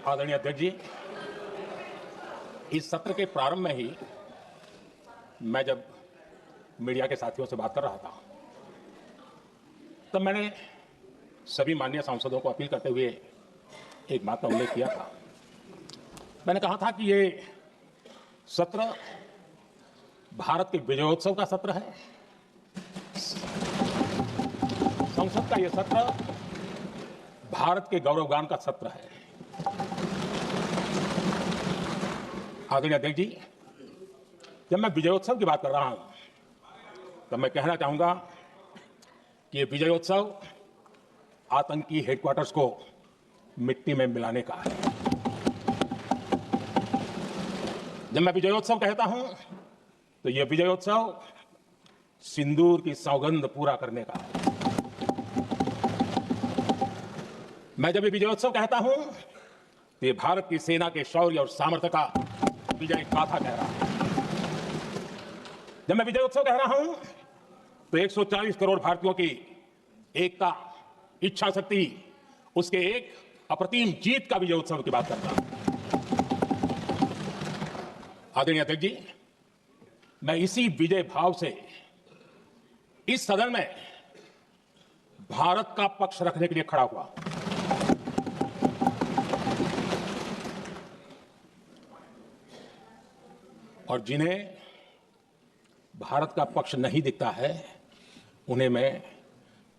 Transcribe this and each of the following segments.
आदरणीय अध्यक्ष जी, इस सत्र के प्रारंभ में ही मैं जब मीडिया के साथियों से बात कर रहा था तब मैंने सभी माननीय सांसदों को अपील करते हुए एक बात का उल्लेख किया था। मैंने कहा था कि ये सत्र भारत के विजयोत्सव का सत्र है। संसद का ये सत्र भारत के गौरवगान का सत्र है। आदरणीय अध्यक्ष जी, जब मैं विजयोत्सव की बात कर रहा हूं तब मैं कहना चाहूंगा कि ये विजयोत्सव आतंकी हेडक्वार्टर्स को मिट्टी में मिलाने का है। जब मैं विजयोत्सव कहता हूं तो यह विजयोत्सव सिंदूर की सौगंध पूरा करने का है। मैं जब ये विजयोत्सव कहता हूं तो ये भारत की सेना के शौर्य और सामर्थ्य का विजय गाथा कह रहा है। जब मैं विजयोत्सव कह रहा हूं तो 140 करोड़ भारतीयों की एकता, इच्छा शक्ति, उसके एक अप्रतिम जीत का विजयोत्सव की बात करता हूं। आदरणीय अध्यक्ष जी, मैं इसी विजय भाव से इस सदन में भारत का पक्ष रखने के लिए खड़ा हुआ। और जिन्हें भारत का पक्ष नहीं दिखता है उन्हें मैं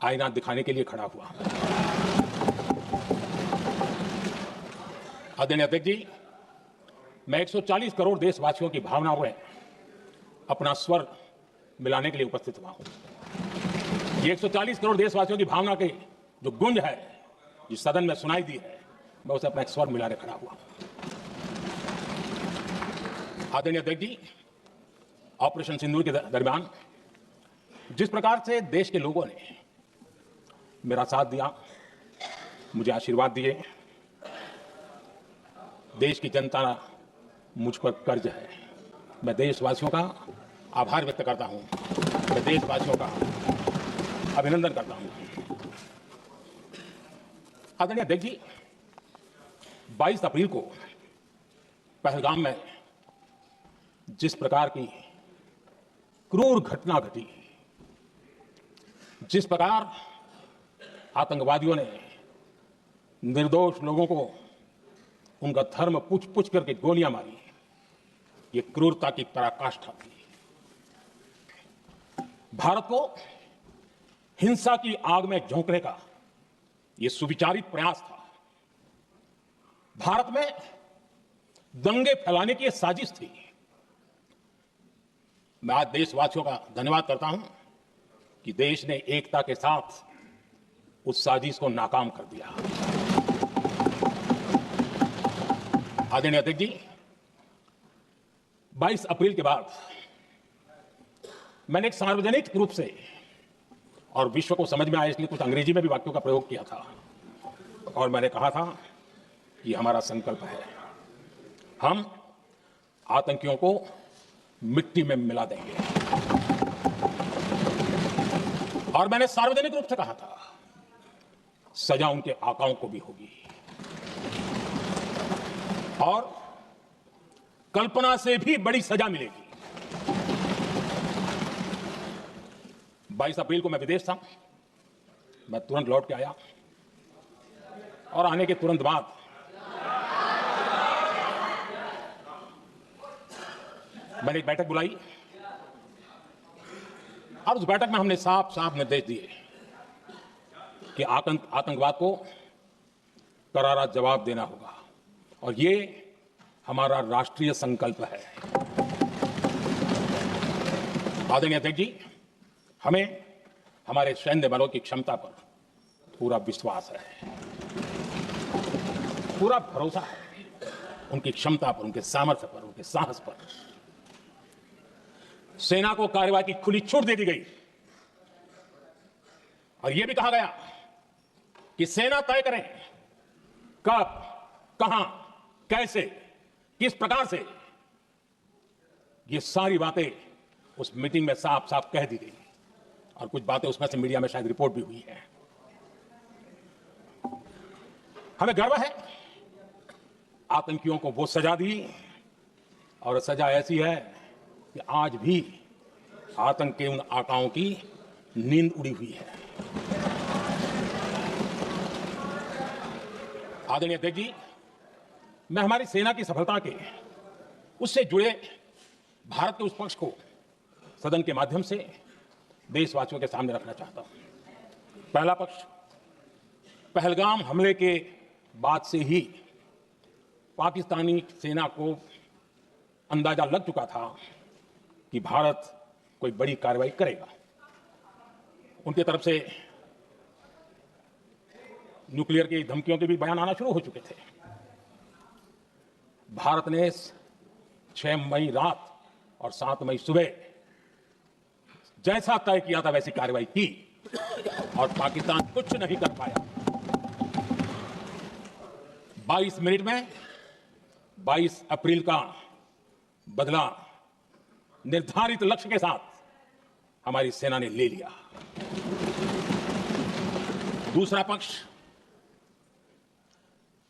आईना दिखाने के लिए खड़ा हुआ। आदरणीय अध्यक्ष जी, मैं 140 करोड़ देशवासियों की भावनाओं में अपना स्वर मिलाने के लिए उपस्थित हुआ हूं। ये 140 करोड़ देशवासियों की भावना के जो गुंज है, जिस सदन में सुनाई दी है, मैं उसे अपना एक स्वर मिलाने खड़ा हुआ। आदरणीय अध्यक्ष जी, ऑपरेशन सिंदूर के दरमियान जिस प्रकार से देश के लोगों ने मेरा साथ दिया, मुझे आशीर्वाद दिए, देश की जनता मुझ पर कर्ज है। मैं देशवासियों का आभार व्यक्त करता हूं, मैं देशवासियों का अभिनंदन करता हूं। आदरणीय अध्यक्ष जी, 22 अप्रैल को पहलगाम में जिस प्रकार की क्रूर घटना घटी, जिस प्रकार आतंकवादियों ने निर्दोष लोगों को उनका धर्म पूछ पूछ करके गोलियां मारी, ये क्रूरता की पराकाष्ठा थी। भारत को हिंसा की आग में झोंकने का यह सुविचारित प्रयास था। भारत में दंगे फैलाने की यह साजिश थी। मैं आज देशवासियों का धन्यवाद करता हूं कि देश ने एकता के साथ उस साजिश को नाकाम कर दिया। आदरणीय अध्यक्ष जी, 22 अप्रैल के बाद मैंने एक सार्वजनिक रूप से और विश्व को समझ में आया इसलिए कुछ अंग्रेजी में भी वाक्यों का प्रयोग किया था और मैंने कहा था कि हमारा संकल्प है, हम आतंकियों को मिट्टी में मिला देंगे। और मैंने सार्वजनिक रूप से कहा था, सजा उनके आकाओं को भी होगी और कल्पना से भी बड़ी सजा मिलेगी। 22 अप्रैल को मैं विदेश था, मैं तुरंत लौट के आया और आने के तुरंत बाद मैंने एक बैठक बुलाई और उस बैठक में हमने साफ साफ निर्देश दिए कि आतंकवाद को करारा जवाब देना होगा और ये हमारा राष्ट्रीय संकल्प है। आदरणीय अध्यक्ष जी, हमें हमारे सैन्य बलों की क्षमता पर पूरा विश्वास है, पूरा भरोसा है उनकी क्षमता पर, उनके सामर्थ्य पर, उनके साहस पर। सेना को कार्रवाई की खुली छूट दे दी गई और यह भी कहा गया कि सेना तय करें कब, कहां, कैसे, किस प्रकार से। ये सारी बातें उस मीटिंग में साफ साफ कह दी गई और कुछ बातें उसमें से मीडिया में शायद रिपोर्ट भी हुई है। हमें गर्व है आतंकियों को वो सजा दी और सजा ऐसी है कि आज भी आतंक के उन आकाओं की नींद उड़ी हुई है। आदरणीय अध्यक्ष जी, मैं हमारी सेना की सफलता के उससे जुड़े भारत के उस पक्ष को सदन के माध्यम से देशवासियों के सामने रखना चाहता हूं। पहला पक्ष, पहलगाम हमले के बाद से ही पाकिस्तानी सेना को अंदाजा लग चुका था कि भारत कोई बड़ी कार्रवाई करेगा। उनकी तरफ से न्यूक्लियर की धमकियों के भी बयान आना शुरू हो चुके थे। भारत ने 6 मई रात और 7 मई सुबह जैसा तय किया था वैसी कार्रवाई की और पाकिस्तान कुछ नहीं कर पाया। 22 मिनट में 22 अप्रैल का बदला निर्धारित लक्ष्य के साथ हमारी सेना ने ले लिया। दूसरा पक्ष,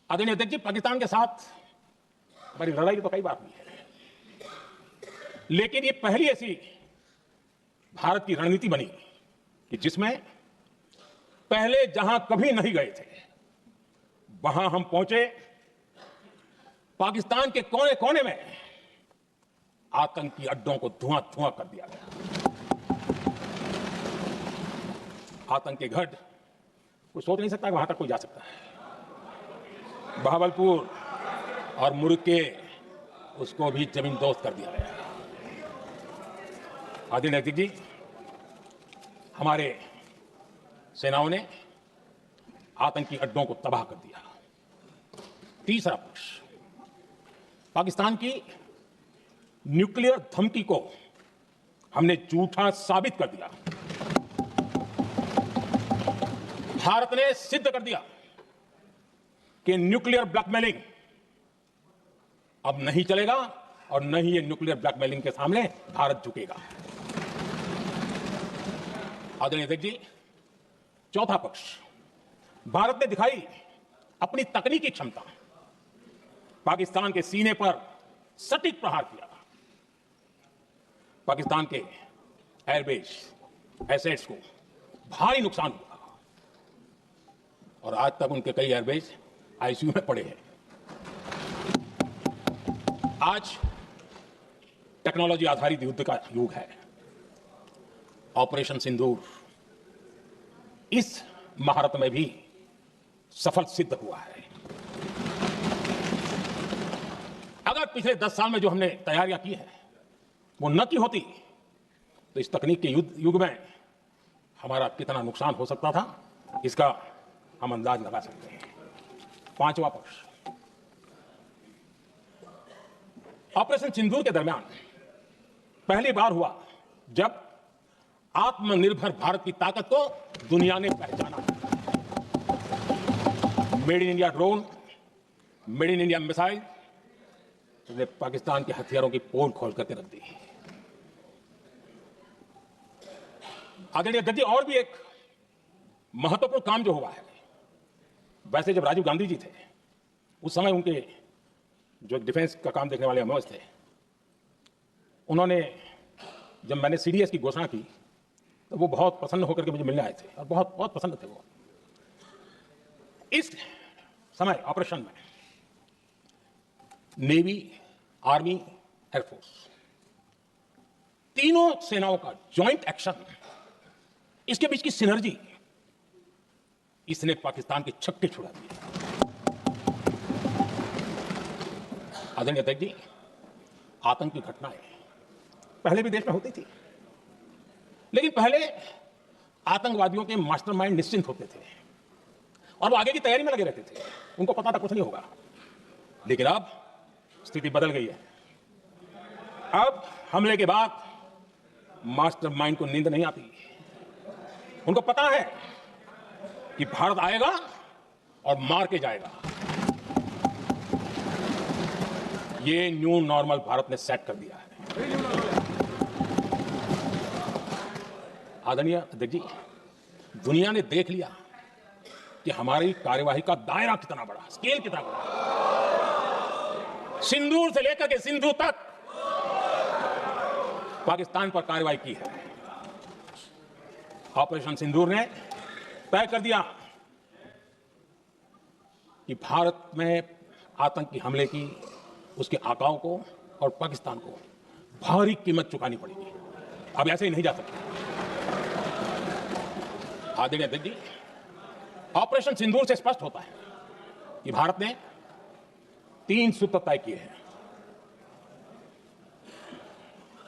आदरणीय अध्यक्ष जी, पाकिस्तान के साथ हमारी लड़ाई तो कई बार हुई है, लेकिन ये पहली ऐसी भारत की रणनीति बनी कि जिसमें पहले जहां कभी नहीं गए थे वहां हम पहुंचे। पाकिस्तान के कोने कोने में आतंकी अड्डों को धुआं धुआं कर दिया गया। आतंक के गढ़ कोई सोच नहीं सकता कि वहां तक कोई जा सकता है। बहावलपुर और मुर्गे उसको भी जमीन दोस्त कर दिया गया। आदरणीय अध्यक्ष जी, हमारे सेनाओं ने आतंकी अड्डों को तबाह कर दिया। तीसरा पक्ष, पाकिस्तान की न्यूक्लियर धमकी को हमने झूठा साबित कर दिया। भारत ने सिद्ध कर दिया कि न्यूक्लियर ब्लैकमेलिंग अब नहीं चलेगा और न ही ये न्यूक्लियर ब्लैकमेलिंग के सामने भारत झुकेगा। आदरणीय अध्यक्ष जी, चौथा पक्ष, भारत ने दिखाई अपनी तकनीकी क्षमता। पाकिस्तान के सीने पर सटीक प्रहार किया। पाकिस्तान के एयरबेस एसेट्स को भारी नुकसान हुआ और आज तक उनके कई एयरबेस आईसीयू में पड़े हैं। आज टेक्नोलॉजी आधारित युद्ध का युग है। ऑपरेशन सिंदूर इस महारत में भी सफल सिद्ध हुआ है। अगर पिछले 10 साल में जो हमने तैयारियां की है वो न की होती तो इस तकनीक के युग में हमारा कितना नुकसान हो सकता था, इसका हम अंदाज लगा सकते हैं। पांचवा पक्ष, ऑपरेशन सिंदूर के दरमियान पहली बार हुआ जब आत्मनिर्भर भारत की ताकत को दुनिया ने पहचाना। Made in India drone, made in India missile ने पाकिस्तान के हथियारों की पोल खोल करके रख दी। आदरणीय अध्यक्ष जी, और भी एक महत्वपूर्ण काम जो हुआ है, वैसे जब राजीव गांधी जी थे उस समय उनके जो डिफेंस का काम देखने वाले अमोज थे, उन्होंने जब मैंने सीडीएस की घोषणा की तो वो बहुत प्रसन्न होकर के मुझे मिलने आए थे और बहुत बहुत प्रसन्न थे वो। इस समय ऑपरेशन में नेवी, आर्मी, एयरफोर्स तीनों सेनाओं का जॉइंट एक्शन, इसके बीच की सिनर्जी, इसने पाकिस्तान के छक्के छुड़ा दिए। आदरणीय अध्यक्ष जी, आतंक की घटनाएं पहले भी देश में होती थी, लेकिन पहले आतंकवादियों के मास्टरमाइंड निश्चिंत होते थे और वो आगे की तैयारी में लगे रहते थे। उनको पता था कुछ नहीं होगा। लेकिन अब स्थिति बदल गई है। अब हमले के बाद मास्टरमाइंड को नींद नहीं आती। उनको पता है कि भारत आएगा और मार के जाएगा। ये न्यू नॉर्मल भारत ने सेट कर दिया है। आदरणीय अध्यक्ष जी, दुनिया ने देख लिया कि हमारी कार्यवाही का दायरा कितना बड़ा, स्केल कितना बड़ा। सिंदूर से लेकर के सिंधु तक पाकिस्तान पर कार्रवाई की है। ऑपरेशन सिंदूर ने तय कर दिया कि भारत में आतंकी हमले की उसके आकाओं को और पाकिस्तान को भारी कीमत चुकानी पड़ेगी। अब ऐसे ही नहीं जा सकते। आदरणीय अध्यक्ष जी, ऑपरेशन सिंदूर से स्पष्ट होता है कि भारत ने 3 सूत्र तय किए हैं।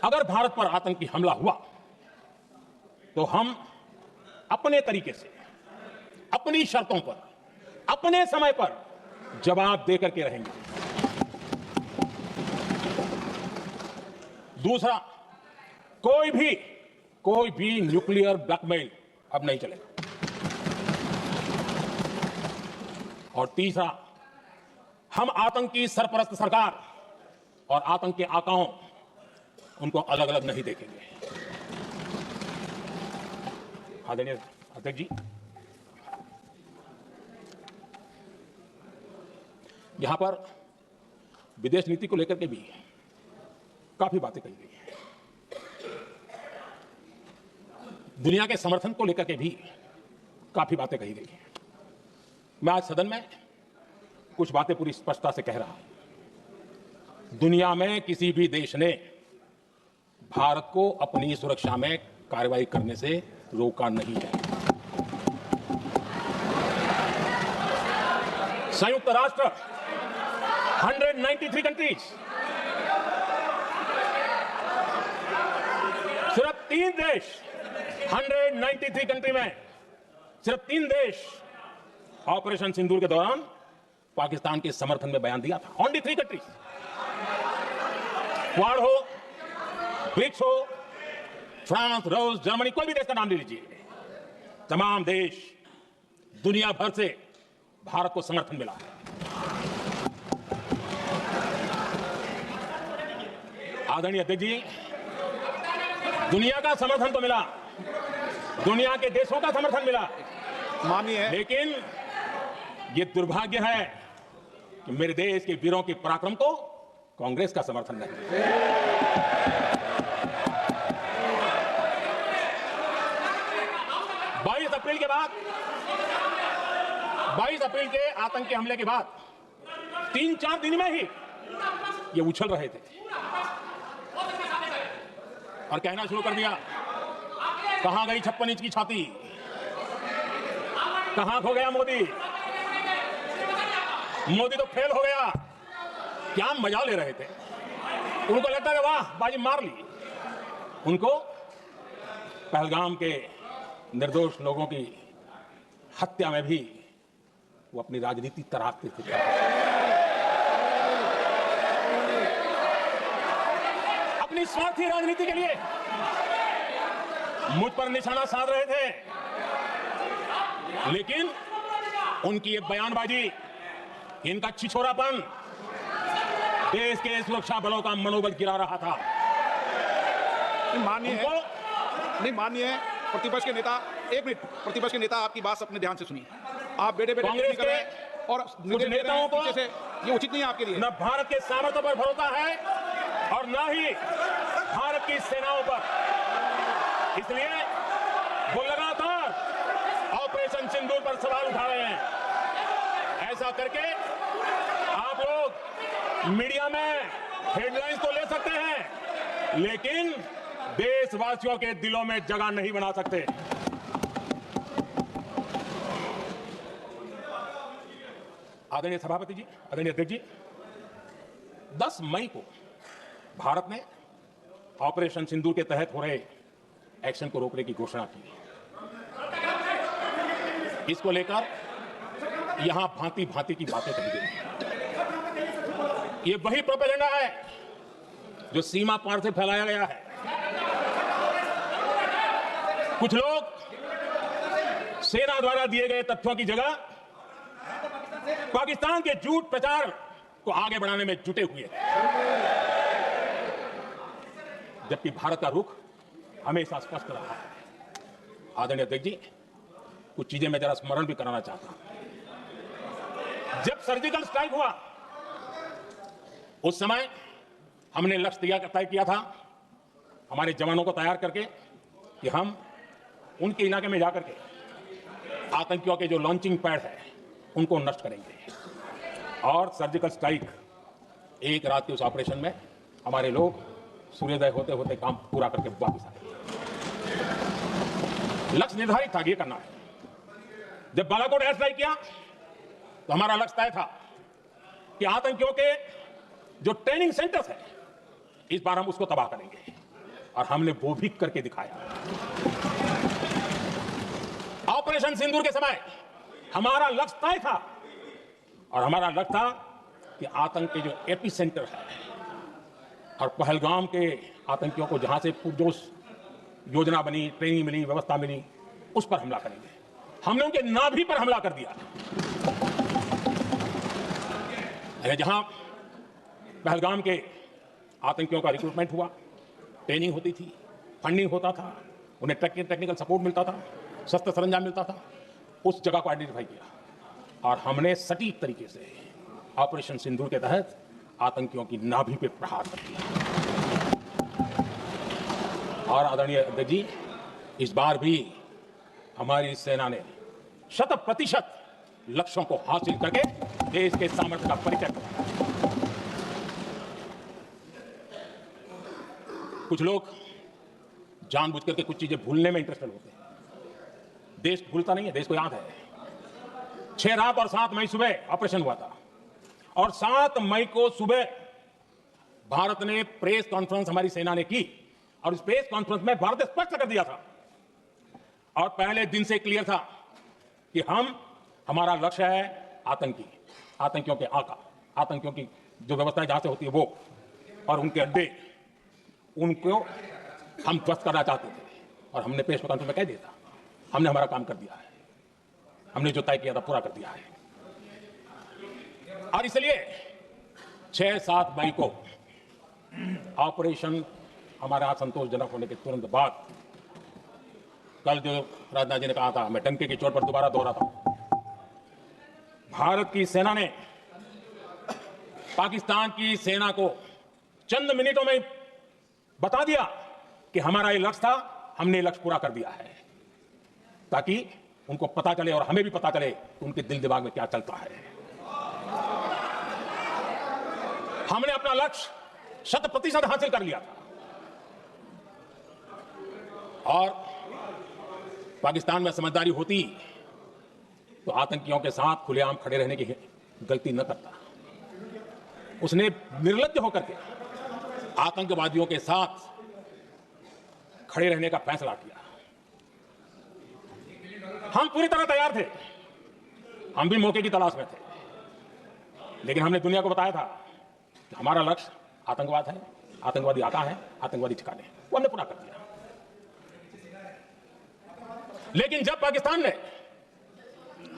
अगर भारत पर आतंकी हमला हुआ तो हम अपने तरीके से, अपनी शर्तों पर, अपने समय पर जवाब देकर के रहेंगे। दूसरा, कोई भी न्यूक्लियर ब्लैकमेल अब नहीं चलेगा। और तीसरा, हम आतंकी सरपरस्त सरकार और आतंक के आकाओं उनको अलग अलग नहीं देखेंगे। आदरणीय अध्यक्ष जी, यहां पर विदेश नीति को लेकर के भी काफी बातें कही गई हैं। दुनिया के समर्थन को लेकर के भी काफी बातें कही गई हैं। मैं आज सदन में कुछ बातें पूरी स्पष्टता से कह रहा हूं। दुनिया में किसी भी देश ने भारत को अपनी सुरक्षा में कार्रवाई करने से रोका नहीं है। संयुक्त राष्ट्र 193 कंट्रीज, सिर्फ 3 देश, 193 कंट्री में सिर्फ 3 देश ऑपरेशन सिंदूर के दौरान पाकिस्तान के समर्थन में बयान दिया था। Only 3 countries. क्वाड हो, ब्रिक्स हो, फ्रांस, रूस, जर्मनी, कोई भी देश का नाम ले लीजिए, तमाम देश दुनिया भर से भारत को समर्थन मिला है। आदरणीय अध्यक्ष जी, दुनिया का समर्थन तो मिला, दुनिया के देशों का समर्थन मिला, माननीय, लेकिन ये दुर्भाग्य है कि मेरे देश के वीरों के पराक्रम को कांग्रेस का समर्थन नहीं। 22 अप्रैल के बाद, 22 अप्रैल के आतंकी हमले के बाद 3-4 दिन में ही ये उछल रहे थे और कहना शुरू कर दिया, कहां गई 56 इंच की छाती, कहां खो गया मोदी, मोदी तो फेल हो गया। क्या मजा ले रहे थे। उनको लगता है वाह बाजी मार ली। उनको पहलगाम के निर्दोष लोगों की हत्या में भी वो अपनी राजनीति तराशते थे। अपनी स्वार्थी राजनीति के लिए मुझ पर निशाना साध रहे थे, लेकिन उनकी ये बयानबाजी, इनका छिछोरापन देश के सुरक्षा बलों का मनोबल गिरा रहा था। माननीय प्रतिपक्ष के नेता, एक मिनट, प्रतिपक्ष के नेता आपकी बात अपने ध्यान से सुनिए। आप बेटे कांग्रेस के और कुछ नेताओं को ये उचित नहीं है आपके लिए। न भारत के सामर्थ्य पर भरोसा है और न ही भारत की सेनाओं पर, इसलिए वो लगातार ऑपरेशन सिंदूर पर सवाल उठा रहे हैं। ऐसा करके आप लोग मीडिया में हेडलाइंस तो ले सकते हैं, लेकिन देशवासियों के दिलों में जगह नहीं बना सकते। आदरणीय सभापति जी, आदरणीय अध्यक्ष जी, 10 मई को भारत ने ऑपरेशन सिंदूर के तहत हो रहे एक्शन को रोकने की घोषणा की। इसको लेकर यहां भांति भांति की बातें कही गई। ये वही प्रोपेगेंडा है जो सीमा पार से फैलाया गया है। कुछ लोग सेना द्वारा दिए गए तथ्यों की जगह पाकिस्तान के झूठ प्रचार को आगे बढ़ाने में जुटे हुए हैं, जबकि भारत का रुख हमेशा स्पष्ट रहा है। आदरणीय अध्यक्ष जी, कुछ चीजें मैं जरा स्मरण भी कराना चाहता हूं। जब सर्जिकल स्ट्राइक हुआ उस समय हमने लक्ष्य तय किया था हमारे जवानों को तैयार करके कि हम उनके इलाके में जाकर के आतंकियों के जो लॉन्चिंग पैड है उनको नष्ट करेंगे। और सर्जिकल स्ट्राइक, एक रात के उस ऑपरेशन में हमारे लोग सूर्योदय होते होते काम पूरा करके वापस आए। लक्ष्य निर्धारित था, ये करना है। जब बालाकोट एयर स्ट्राइक किया तो हमारा लक्ष्य तय था कि आतंकियों के जो ट्रेनिंग सेंटर्स है इस बार हम उसको तबाह करेंगे, और हमने वो भी करके दिखाया। ऑपरेशन सिंदूर के समय हमारा लक्ष्य तय था, और हमारा लक्ष्य था कि आतंक के जो एपी सेंटर है और पहलगाम के आतंकियों को जहां से पुरजोश योजना बनी, ट्रेनिंग मिली, व्यवस्था मिली, उस पर हमला करेंगे। हमने उनके नाभि पर हमला कर दिया। जहां पहलगाम के आतंकियों का रिक्रूटमेंट हुआ, ट्रेनिंग होती थी, फंडिंग होता था, उन्हें टेक्निकल सपोर्ट मिलता था, शस्त्र सरंजाम मिलता था, उस जगह को आइडेंटिफाई किया और हमने सटीक तरीके से ऑपरेशन सिंदूर के तहत आतंकियों की नाभि पे प्रहार कर दिया। और आदरणीय अध्यक्ष जी, इस बार भी हमारी सेना ने 100% लक्ष्यों को हासिल करके देश के सामर्थ्य का परिचय दिया। कुछ लोग जानबूझ करके कुछ चीजें भूलने में इंटरेस्टेड होते हैं। देश भूलता नहीं है, देश को याद है। 6 रात और 7 मई सुबह ऑपरेशन हुआ था, और 7 मई को सुबह भारत ने प्रेस कॉन्फ्रेंस हमारी सेना ने की, और इस प्रेस कॉन्फ्रेंस में भारत ने स्पष्ट कर दिया था और पहले दिन से क्लियर था कि हमारा लक्ष्य है आतंकियों के आका, आतंकियों की जो व्यवस्था जहां से होती है वो, और उनके अड्डे, उनको हम ध्वस्त करना चाहते थे। और हमने प्रेस कॉन्फ्रेंस में कह दिया था, हमने हमारा काम कर दिया है, हमने जो तय किया था पूरा कर दिया है। और इसलिए 6-7 मई को ऑपरेशन हमारा संतोषजनक होने के तुरंत बाद, कल जो राजनाथ जी ने कहा था, मैं डंके की चोट पर दोबारा दोहराता हूं, भारत की सेना ने पाकिस्तान की सेना को चंद मिनटों में बता दिया कि हमारा ये लक्ष्य था, हमने लक्ष्य पूरा कर दिया है, ताकि उनको पता चले और हमें भी पता चले कि उनके दिल दिमाग में क्या चलता है। हमने अपना लक्ष्य 100% हासिल कर लिया था, और पाकिस्तान में समझदारी होती तो आतंकियों के साथ खुलेआम खड़े रहने की गलती न करता। उसने निर्लज्ज होकर के आतंकवादियों के साथ खड़े रहने का फैसला किया। हम पूरी तरह तैयार थे, हम भी मौके की तलाश में थे, लेकिन हमने दुनिया को बताया था कि हमारा लक्ष्य आतंकवाद है, आतंकवादी आका है, आतंकवादी ठिकाने हैं, वो हमने पूरा कर दिया। लेकिन जब पाकिस्तान ने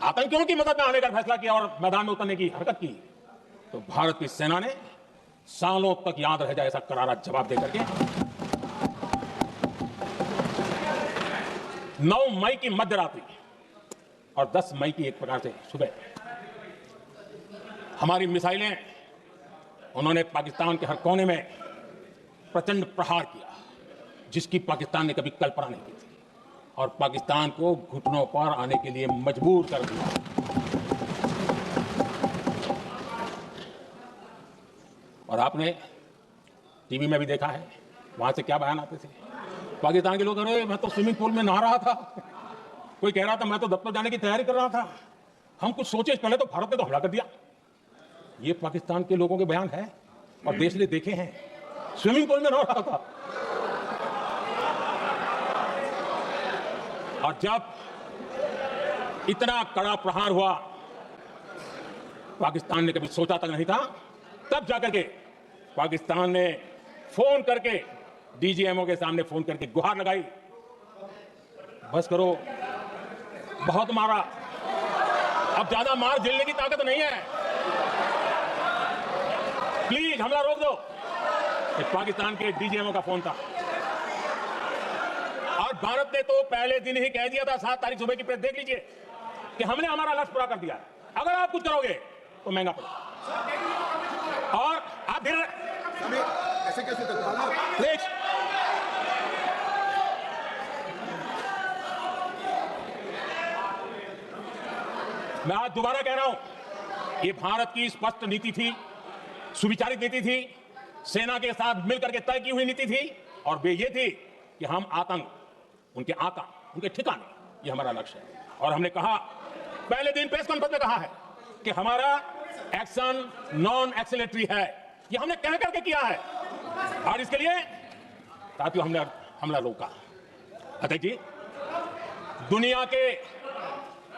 आतंकियों की मदद में आने का फैसला किया और मैदान में उतरने की हरकत की, तो भारत की सेना ने सालों तक याद रह जाए ऐसा करारा जवाब देकर के 9 मई की मध्यरात्रि और 10 मई की एक प्रकार से सुबह हमारी मिसाइलें, उन्होंने पाकिस्तान के हर कोने में प्रचंड प्रहार किया, जिसकी पाकिस्तान ने कभी कल्पना नहीं की थी, और पाकिस्तान को घुटनों पर आने के लिए मजबूर कर दिया। और आपने टीवी में भी देखा है, वहां से क्या बयान आते थे। पाकिस्तान के लोग, अरे मैं तो स्विमिंग पूल में नहा रहा था, कोई कह रहा था मैं तो दफ्तर जाने की तैयारी कर रहा था, हम कुछ सोचे पहले तो भारत ने तो हमला कर दिया। ये पाकिस्तान के लोगों के बयान है, और देश ने देखे हैं, स्विमिंग पूल में नहा रहा था। और जब इतना कड़ा प्रहार हुआ, पाकिस्तान ने कभी सोचा तक नहीं था, तब जाकर के पाकिस्तान ने फोन करके डीजीएमओ के सामने फोन करके गुहार लगाई, बस करो, बहुत मारा, अब ज्यादा मार झेलने की ताकत नहीं है, प्लीज हमला रोक दो। पाकिस्तान के डीजीएमओ का फोन था, और भारत ने तो पहले दिन ही कह दिया था, 7 तारीख सुबह की प्रेस देख लीजिए, कि हमने हमारा लक्ष्य पूरा कर दिया है, अगर आप कुछ करोगे तो महंगा पड़ेगा। और आप धीरे ऐसे कैसे प्लीज। मैं आज दोबारा कह रहा हूं, ये भारत की स्पष्ट नीति थी, सुविचारित नीति थी, सेना के साथ मिलकर के तय की हुई नीति थी, और वे ये थी कि हम आतंक, उनके आका, उनके ठिकाने, ये हमारा लक्ष्य है। और हमने कहा, पहले दिन प्रेस कॉन्फ्रेंस में कहा है कि हमारा एक्शन नॉन एक्सीलेटरी है, ये हमने कह करके किया है, और इसके लिए साथियों हमने हमला रोका। अध्यक्ष जी, दुनिया के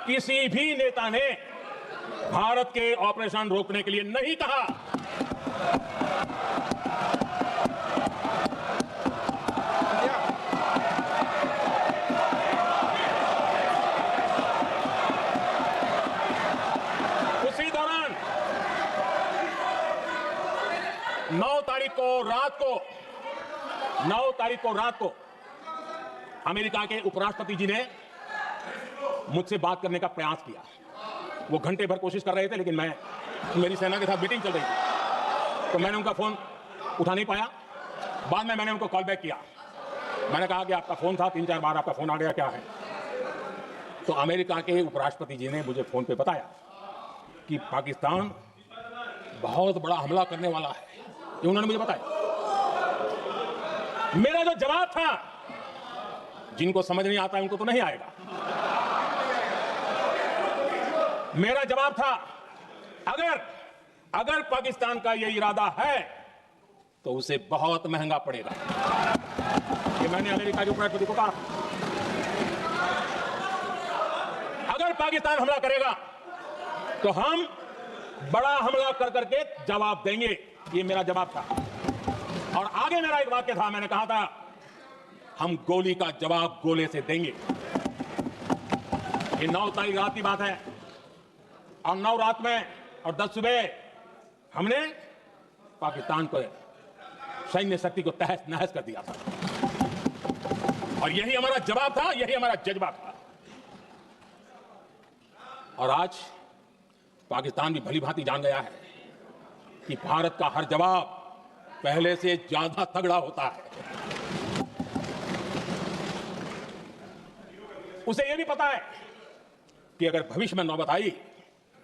किसी भी नेता ने भारत के ऑपरेशन रोकने के लिए नहीं कहा। उसी दौरान 9 तारीख को रात को अमेरिका के उपराष्ट्रपति जी ने मुझसे बात करने का प्रयास किया। वो घंटे भर कोशिश कर रहे थे, लेकिन मेरी सेना के साथ मीटिंग चल रही थी, तो मैंने उनका फोन उठा नहीं पाया। बाद में मैंने उनको कॉल बैक किया। मैंने कहा कि आपका फोन था, 3-4 बार आपका फोन आ गया, क्या है? तो अमेरिका के उपराष्ट्रपति जी ने मुझे फोन पे बताया कि पाकिस्तान बहुत बड़ा हमला करने वाला है, ये उन्होंने मुझे बताया। मेरा जो जवाब था, जिनको समझ नहीं आता उनको तो नहीं आएगा, मेरा जवाब था, अगर पाकिस्तान का यह इरादा है तो उसे बहुत महंगा पड़ेगा। ये मैंने अमेरिका के उपराष्ट्रपति को कहा। अगर पाकिस्तान हमला करेगा तो हम बड़ा हमला कर करके जवाब देंगे, ये मेरा जवाब था। और आगे मेरा एक वाक्य था, मैंने कहा था, हम गोली का जवाब गोले से देंगे। ये 9 तारीख रात की बात है, और 9 रात में और 10 सुबह हमने पाकिस्तान को सैन्य शक्ति को तहस नहस कर दिया था। और यही हमारा जवाब था, यही हमारा जज्बा था। और आज पाकिस्तान भी भली भांति जान गया है कि भारत का हर जवाब पहले से ज्यादा तगड़ा होता है। उसे यह भी पता है कि अगर भविष्य में नौबत आई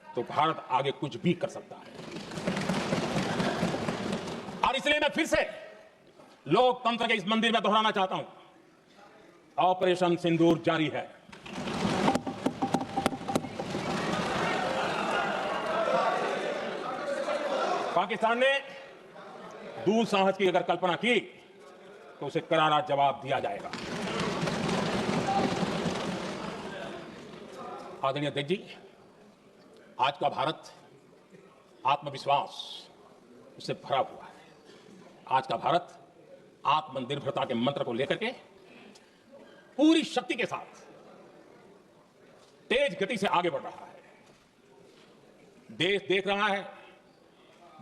तो भारत आगे कुछ भी कर सकता है। और इसलिए मैं फिर से लोकतंत्र के इस मंदिर में दोहराना चाहता हूं, ऑपरेशन सिंदूर जारी है। पाकिस्तान ने दुस्साहस की अगर कल्पना की तो उसे करारा जवाब दिया जाएगा। आदरणीय अध्यक्ष जी, आज का भारत आत्मविश्वास उससे भरा हुआ है। आज का भारत आत्मनिर्भरता के मंत्र को लेकर के पूरी शक्ति के साथ तेज गति से आगे बढ़ रहा है। देश देख रहा है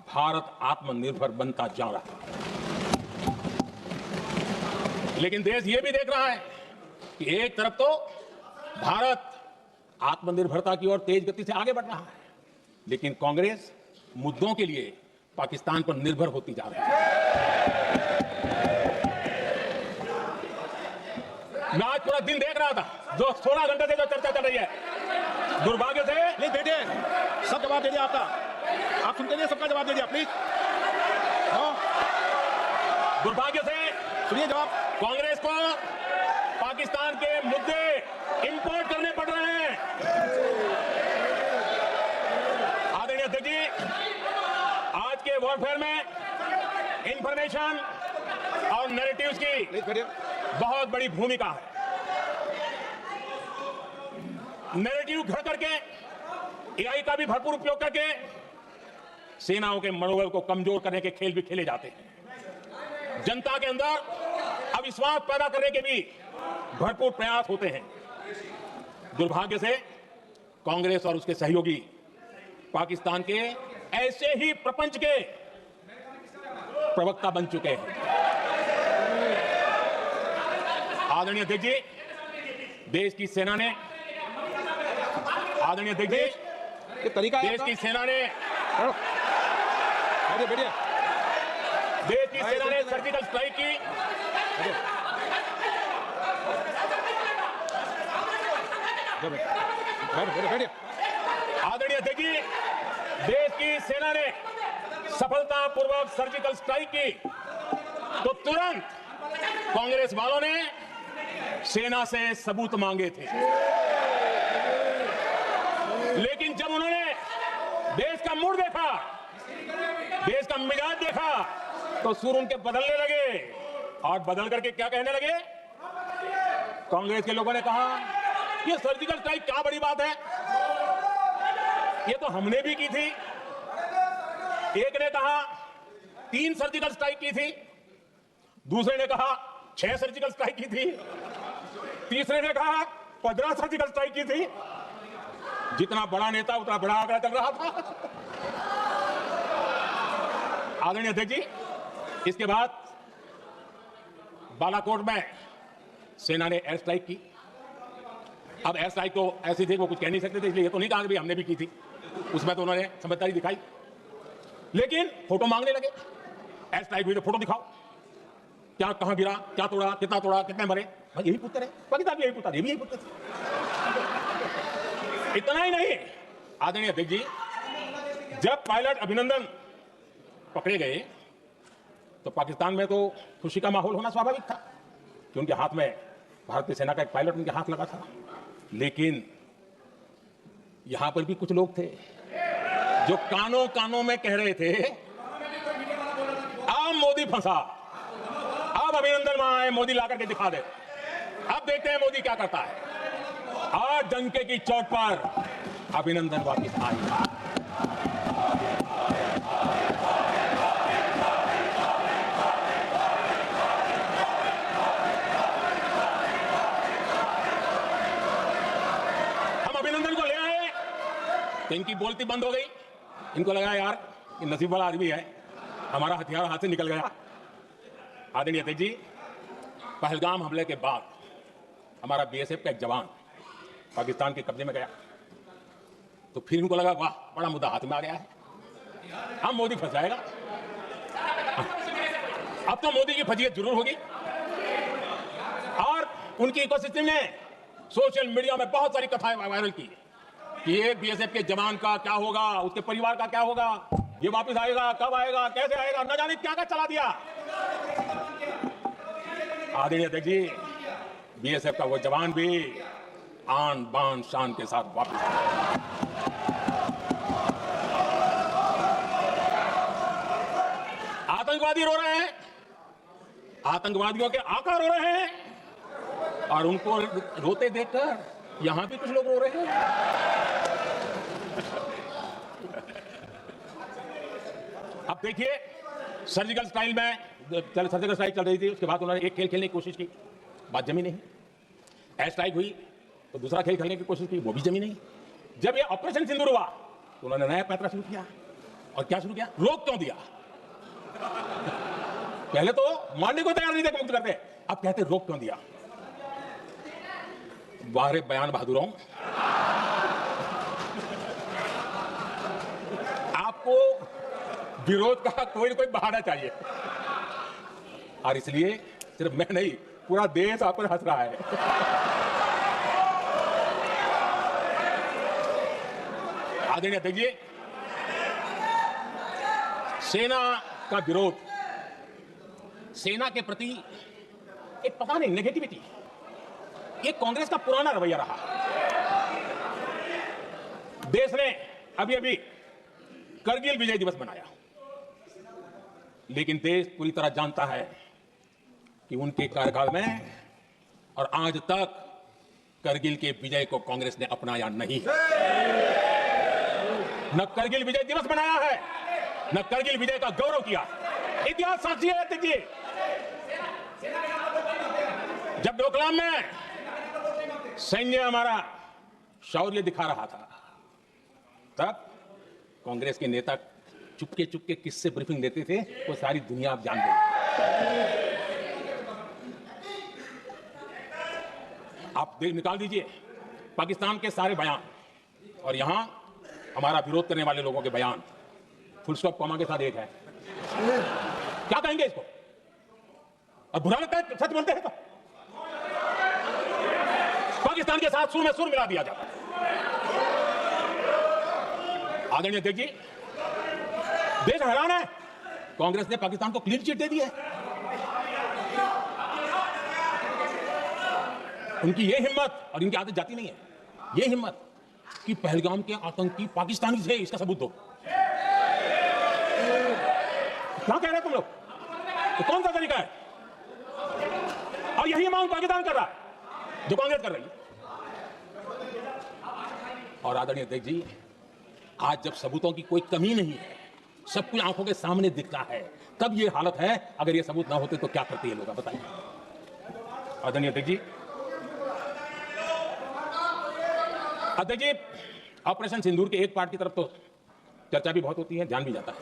भारत आत्मनिर्भर बनता जा रहा है, लेकिन देश यह भी देख रहा है कि एक तरफ तो भारत आत्मनिर्भरता की ओर तेज गति से आगे बढ़ रहा है, लेकिन कांग्रेस मुद्दों के लिए पाकिस्तान पर निर्भर होती जा रही है। मैं आज पूरा दिन देख रहा था, जो 16 घंटे से जो चर्चा चल रही है, दुर्भाग्य से प्लीज बेटे, सब जवाब दे दिया आपका, आप सुनते नहीं, सबका जवाब दे दिया, प्लीज। दुर्भाग्य से सुनिए जवाब। कांग्रेस को पाकिस्तान के मुद्दे इंपोर्ट करने पड़ रहे हैं। आदरणीय अध्यक्ष जी, आज के वॉरफेयर में इंफॉर्मेशन और नैरेटिव्स की बहुत बड़ी भूमिका है। नैरेटिव घर करके, एआई का भी भरपूर उपयोग करके सेनाओं के मनोबल को कमजोर करने के खेल भी खेले जाते हैं। जनता के अंदर अविश्वास पैदा करने के भी भरपूर प्रयास होते हैं। दुर्भाग्य से कांग्रेस और उसके सहयोगी पाकिस्तान के ऐसे ही प्रपंच के प्रवक्ता बन चुके हैं। आदरणीय अध्यक्ष जी, देश की सेना ने, आदरणीय अध्यक्ष जी, ये तरीका है देश की सेना ने, बैठिए बैठिए, देश की सेना ने सर्जिकल स्ट्राइक की। आदरणीय अध्यक्ष जी, देश की सेना ने सफलतापूर्वक सर्जिकल स्ट्राइक की तो तुरंत कांग्रेस वालों ने सेना से सबूत मांगे थे, लेकिन जब उन्होंने देश का मूड देखा, देश का मिजाज देखा, तो सुर उनके बदलने लगे और बदल करके क्या कहने लगे? कांग्रेस के लोगों ने कहा ये सर्जिकल स्ट्राइक क्या बड़ी बात है, ये तो हमने भी की थी। एक ने कहा 3 सर्जिकल स्ट्राइक की थी, दूसरे ने कहा 6 सर्जिकल स्ट्राइक की थी, तीसरे ने कहा 15 सर्जिकल स्ट्राइक की थी। जितना बड़ा नेता उतना बड़ा आंकड़ा चल रहा था। आदरणीय अध्यक्ष जी, इसके बाद बालाकोट में सेना ने एयर स्ट्राइक की। अब एयर स्ट्राइक तो ऐसी थी वो कुछ कह नहीं सकते थे, इसलिए ये तो नहीं कहा कि हमने भी की थी। उसमें तो उन्होंने समझदारी दिखाई, लेकिन फोटो मांगने लगे। एयर स्ट्राइक हुई तो फोटो दिखाओ, क्या कहां गिरा, क्या तोड़ा, कितने मरे, भाई यही पूछते रहे। पाकिस्तान भी यही पूछता, ये भी यही पूछते थे। इतना ही नहीं, आदरणीय अध्यक्ष जी, जब पायलट अभिनंदन पकड़े गए तो पाकिस्तान में तो खुशी का माहौल होना स्वाभाविक था कि उनके हाथ में भारतीय सेना का एक पायलट उनके हाथ लगा था। लेकिन यहां पर भी कुछ लोग थे जो कानों कानों में कह रहे थे अब मोदी फंसा, अब अभिनंदन वहां आए, मोदी ला करके दिखा दे, अब देखते हैं मोदी क्या करता है। आज डंके की चोट पर अभिनंदन वापिस आएगा। तो इनकी बोलती बंद हो गई। इनको लगा यार ये नसीब वाला आदमी है, हमारा हथियार हाथ से निकल गया। आदरणीय अध्यक्ष जी, पहलगाम हमले के बाद हमारा बीएसएफ का एक जवान पाकिस्तान के कब्जे में गया, तो फिर इनको लगा वाह बड़ा मुद्दा हाथ में आ गया है, अब मोदी फंस जाएगा। अब तो मोदी की फजीयत जरूर होगी। और उनकी इकोसिस्टम ने सोशल मीडिया में बहुत सारी कथाएं वायरल की कि एक बीएसएफ के जवान का क्या होगा, उसके परिवार का क्या होगा, ये वापस आएगा, कब आएगा, कैसे आएगा, न जाने क्या चला दिया। आदरणीय अध्यक्ष जी, बीएसएफ का वो जवान भी आन बान शान के साथ वापस आया। आतंकवादी रो रहे हैं, आतंकवादियों के आका रो रहे हैं, और उनको रोते देखकर यहां भी कुछ लोग रो रहे हैं। अब देखिए, सर्जिकल स्ट्राइक चल रही थी, उसके बाद उन्होंने एक खेल खेलने की कोशिश की, बात जमी नहीं। एयर स्ट्राइक हुई तो दूसरा खेल खेलने की कोशिश की, वो भी जमी नहीं। जब ये ऑपरेशन सिंदूर हुआ तो उन्होंने नया पैंतरा शुरू किया। और क्या शुरू किया? रोक क्यों दिया? पहले तो मारने को तैयार नहीं थे मुक्त करते, अब कहते रोक क्यों दिया? वारे बयान बहादुरों, आपको विरोध का कोई ना कोई बहाना चाहिए, और इसलिए सिर्फ मैं नहीं, पूरा देश आप पर हंस रहा है। आदरणीय अध्यक्ष जी, सेना का विरोध, सेना के प्रति एक पता नहीं नेगेटिविटी, ये कांग्रेस का पुराना रवैया रहा। देश ने अभी अभी करगिल विजय दिवस मनाया, लेकिन देश पूरी तरह जानता है कि उनके कार्यकाल में और आज तक करगिल के विजय को कांग्रेस ने अपनाया नहीं। न करगिल विजय दिवस मनाया है, न करगिल विजय का गौरव किया। इतिहास साक्षी है जी, जब डोकलाम में सैन्य हमारा शौर्य दिखा रहा था, तब कांग्रेस के नेता चुपके चुपके किससे ब्रीफिंग देते थे, वो सारी दुनिया आप जान गई। आप निकाल दीजिए पाकिस्तान के सारे बयान और यहां हमारा विरोध करने वाले लोगों के बयान, फुल स्टॉप कॉमा के साथ एक है। क्या कहेंगे इसको? और बुरा लगता है सच बोलते हैं तो। पाकिस्तान के साथ सुर में सुर मिला दिया जाता है। आदरणीय अध्यक्ष जी, देश हैरान है, कांग्रेस ने पाकिस्तान को क्लीन चिट दे दी है। उनकी ये हिम्मत, और इनकी आदत जाती नहीं है, ये हिम्मत कि पहलगाम के आतंकी पाकिस्तानी थे, इसका सबूत दो। क्या कह रहे तुम लोग? तो कौन सा तरीका है? और यही मांग पाकिस्तान कर रहा है जो कांग्रेस कर रही है। और आदरणीय अध्यक्ष जी, आज जब सबूतों की कोई कमी नहीं है, सब कुछ आंखों के सामने दिखता है, तब ये हालत है। अगर ये सबूत ना होते तो क्या करते ये लोग, बताइए। आदरणीय अध्यक्ष जी, ऑपरेशन सिंदूर के एक पार्ट की तरफ तो चर्चा भी बहुत होती है, ध्यान भी जाता है,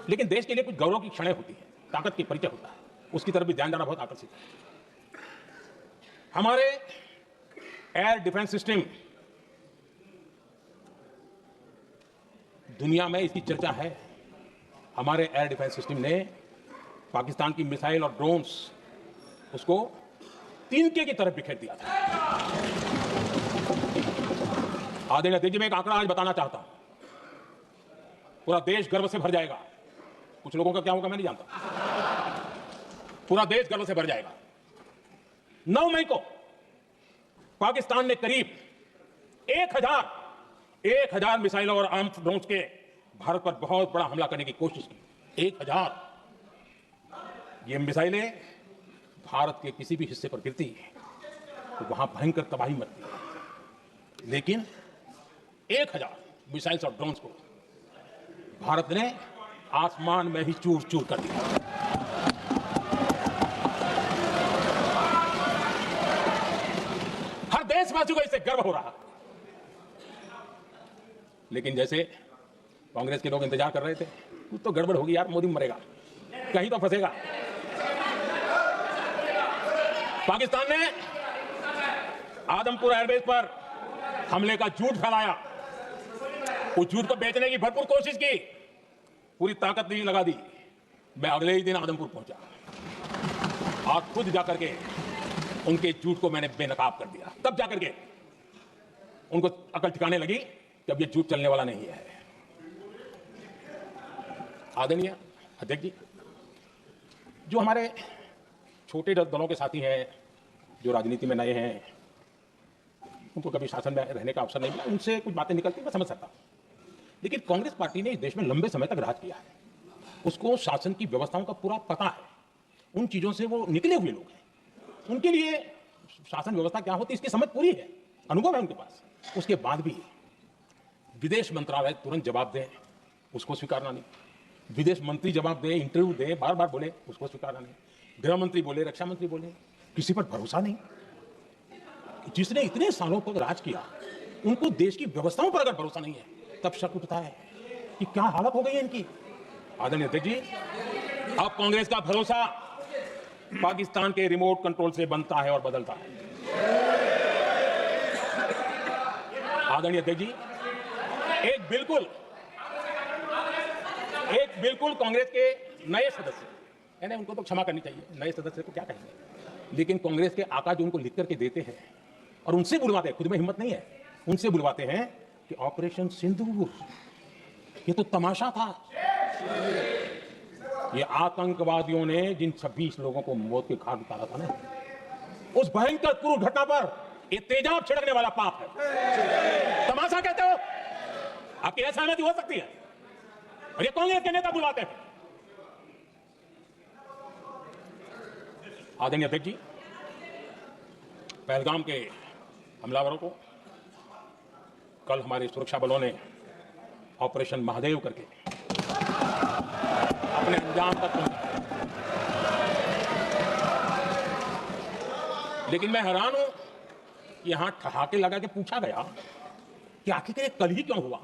लेकिन देश के लिए कुछ गौरव की क्षणें होती है, ताकत की परिचय होता है, उसकी तरफ भी ध्यान जाना बहुत आकर्षित है। हमारे एयर डिफेंस सिस्टम, दुनिया में इसकी चर्चा है। हमारे एयर डिफेंस सिस्टम ने पाकिस्तान की मिसाइल और ड्रोन्स उसको तिनके की तरफ बिखेर दिया था। आदरणीय अध्यक्ष जी, मैं एक आंकड़ा आज बताना चाहता हूं, पूरा देश गर्व से भर जाएगा। कुछ लोगों का क्या होगा मैं नहीं जानता, पूरा देश गर्व से भर जाएगा। 9 मई को पाकिस्तान ने करीब 1000 मिसाइलों और आर्म्ड ड्रोन्स के भारत पर बहुत बड़ा हमला करने की कोशिश की। 1000 ये मिसाइलें भारत के किसी भी हिस्से पर गिरती है तो वहां भयंकर तबाही मचती है, लेकिन 1000 मिसाइल्स और ड्रोन्स को भारत ने आसमान में ही चूर चूर कर दिया। हर देशवासी को इससे गर्व हो रहा। लेकिन जैसे कांग्रेस के लोग इंतजार कर रहे थे, कुछ तो गड़बड़ होगी यार, मोदी मरेगा, कहीं तो फंसेगा। पाकिस्तान ने आदमपुर एयरबेस पर हमले का झूठ फैलाया, उस झूठ को बेचने की भरपूर कोशिश की, पूरी ताकत नहीं लगा दी। मैं अगले ही दिन आदमपुर पहुंचा और खुद जाकर के उनके झूठ को मैंने बेनकाब कर दिया। तब जाकर के उनको अकल ठिकाने लगी कि अब ये झूठ चलने वाला नहीं है। आदरणीय अध्यक्ष जी, जो हमारे छोटे दलों के साथी हैं, जो राजनीति में नए हैं, उनको कभी शासन में रहने का अवसर नहीं मिला, उनसे कुछ बातें निकलती मैं समझ सकता हूं। लेकिन कांग्रेस पार्टी ने इस देश में लंबे समय तक राज किया है, उसको शासन की व्यवस्थाओं का पूरा पता है, उन चीजों से वो निकले हुए लोग हैं, उनके लिए शासन व्यवस्था क्या होती है इसकी समझ पूरी है, अनुभव है उनके पास। उसके बाद भी विदेश मंत्रालय तुरंत जवाब दे, उसको स्वीकारना नहीं, विदेश मंत्री जवाब दे, इंटरव्यू दे, बार बार बोले, उसको स्वीकारना नहीं, गृह मंत्री बोले, रक्षा मंत्री बोले, किसी पर भरोसा नहीं। जिसने इतने सालों तक राज किया, उनको देश की व्यवस्थाओं पर अगर भरोसा नहीं है, तब शक उठता है कि क्या हालत हो गई है इनकी। आदरणीय अध्यक्ष जी, अब कांग्रेस का भरोसा पाकिस्तान के रिमोट कंट्रोल से बनता है और बदलता है। आदरणीय अध्यक्ष जी, एक बिल्कुल कांग्रेस के नए सदस्य, यानी उनको तो क्षमा करनी चाहिए, नए सदस्य को क्या कहेंगे, लेकिन कांग्रेस के आका जो उनको लिख करके देते हैं और उनसे बुलवाते हैं, खुद में हिम्मत नहीं है, उनसे बुलवाते हैं कि ऑपरेशन सिंदूर ये तो तमाशा था, ये आतंकवादियों ने जिन 26 लोगों को मौत के घाट उतारा था ना, उस भयंकर क्रूर घटना पर ये तेजाब छिड़कने वाला पाप है। तमाशा कहते हो? आपकी असहमति हो सकती है, और ये कांग्रेस के नेता बुलाते हैं। आदरणीय अध्यक्ष जी, पहलगाम के हमलावरों को कल हमारे सुरक्षा बलों ने ऑपरेशन महादेव करके अपने अंजाम तक पहुंचाया। लेकिन मैं हैरान हूं कि यहां ठहाके लगा के पूछा गया कि आखिर ये कल ही क्यों हुआ।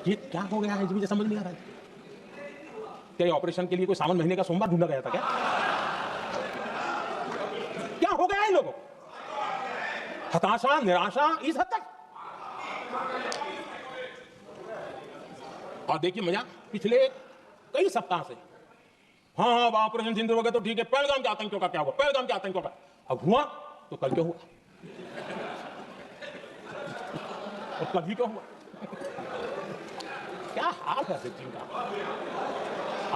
ये क्या हो गया है, मुझे समझ नहीं आ रहा है। क्या ऑपरेशन के लिए कोई सावन महीने का सोमवार ढूंढा गया था क्या? क्या हो गया इन लोगों को? हताशा, निराशा इस हद तक। और देखिए मजा पिछले कई सप्ताह से, हाँ ऑपरेशन सिंदूर वगैरह तो ठीक है, पहलगाम के आतंकियों का क्या हुआ, पहलगाम के आतंकियों का, अब हुआ तो कल क्या हुआ, और कभी क्या हुआ, क्या हाल है सिक्किम का।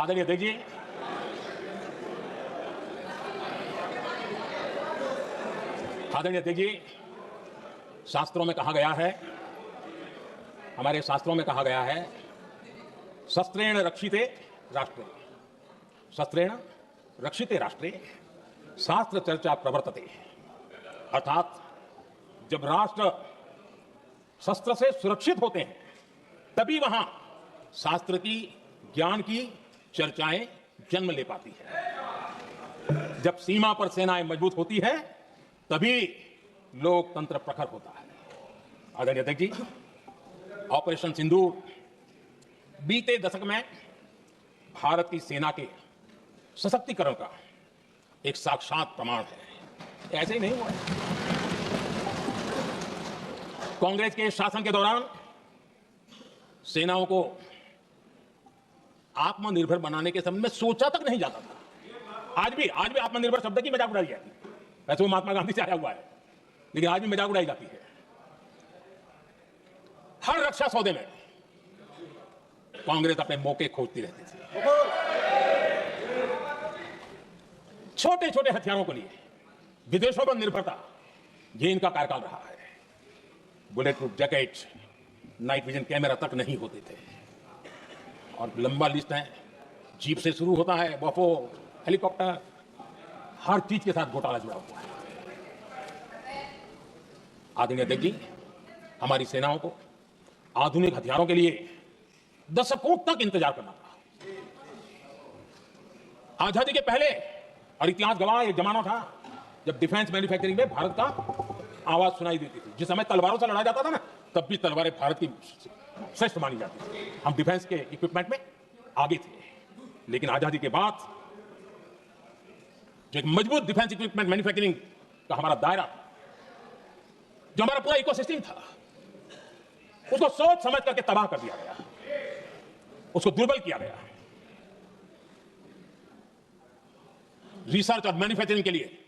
आदरणीय देखिए, आदरणीय देखिए, शास्त्रों में कहा गया है, हमारे शास्त्रों में कहा गया है, शस्त्रेण रक्षिते राष्ट्रे, शस्त्रेण रक्षिते राष्ट्रे शास्त्र चर्चा प्रवर्तते। अर्थात जब राष्ट्र शस्त्र से सुरक्षित होते हैं तभी वहां शास्त्र की, ज्ञान की चर्चाएं जन्म ले पाती है। जब सीमा पर सेनाएं मजबूत होती है तभी लोकतंत्र प्रखर होता है। आदरणीय अध्यक्ष जी, ऑपरेशन सिंदूर बीते दशक में भारत की सेना के सशक्तिकरण का एक साक्षात प्रमाण है। ऐसे ही नहीं हुआ। कांग्रेस के शासन के दौरान सेनाओं को आत्मनिर्भर बनाने के संबंध में सोचा तक नहीं जाता था। आज भी आत्मनिर्भर शब्द की मजाक उड़ाई जाती है। वैसे वो महात्मा गांधी से आया हुआ है, लेकिन आज भी मजाक उड़ाई जाती है। हर रक्षा सौदे में कांग्रेस अपने मौके खोजती रहती थी। छोटे छोटे हथियारों के लिए विदेशों पर निर्भरता, ये इनका कार्यकाल रहा है। Bullet proof jacket, night vision camera तक नहीं होते थे, और लंबा लिस्ट है, जीप से शुरू होता है, बफो, हेलीकॉप्टर, हर चीज के साथ घोटाला जुड़ा हुआ है। आदरणीय अध्यक्ष जी, हमारी सेनाओं को आधुनिक हथियारों के लिए दशकों तक इंतजार करना पड़ा। आजादी के पहले, और इतिहास गवाह, एक जमाना था जब डिफेंस मैन्युफैक्चरिंग में भारत का आवाज सुनाई देती थी। जिस समय तलवारों से लड़ा जाता था ना, तब भी तलवारें भारत की श्रेष्ठ मानी जाती थी। हम डिफेंस के इक्विपमेंट में आगे थे। लेकिन आजादी के बाद जो एक मजबूत डिफेंस इक्विपमेंट मैन्युफैक्चरिंग का हमारा दायरा, जो हमारा पूरा इकोसिस्टम था, उसको सोच समझ करके तबाह कर दिया गया, उसको दुर्बल किया गया। रिसर्च और मैन्युफैक्चरिंग के लिए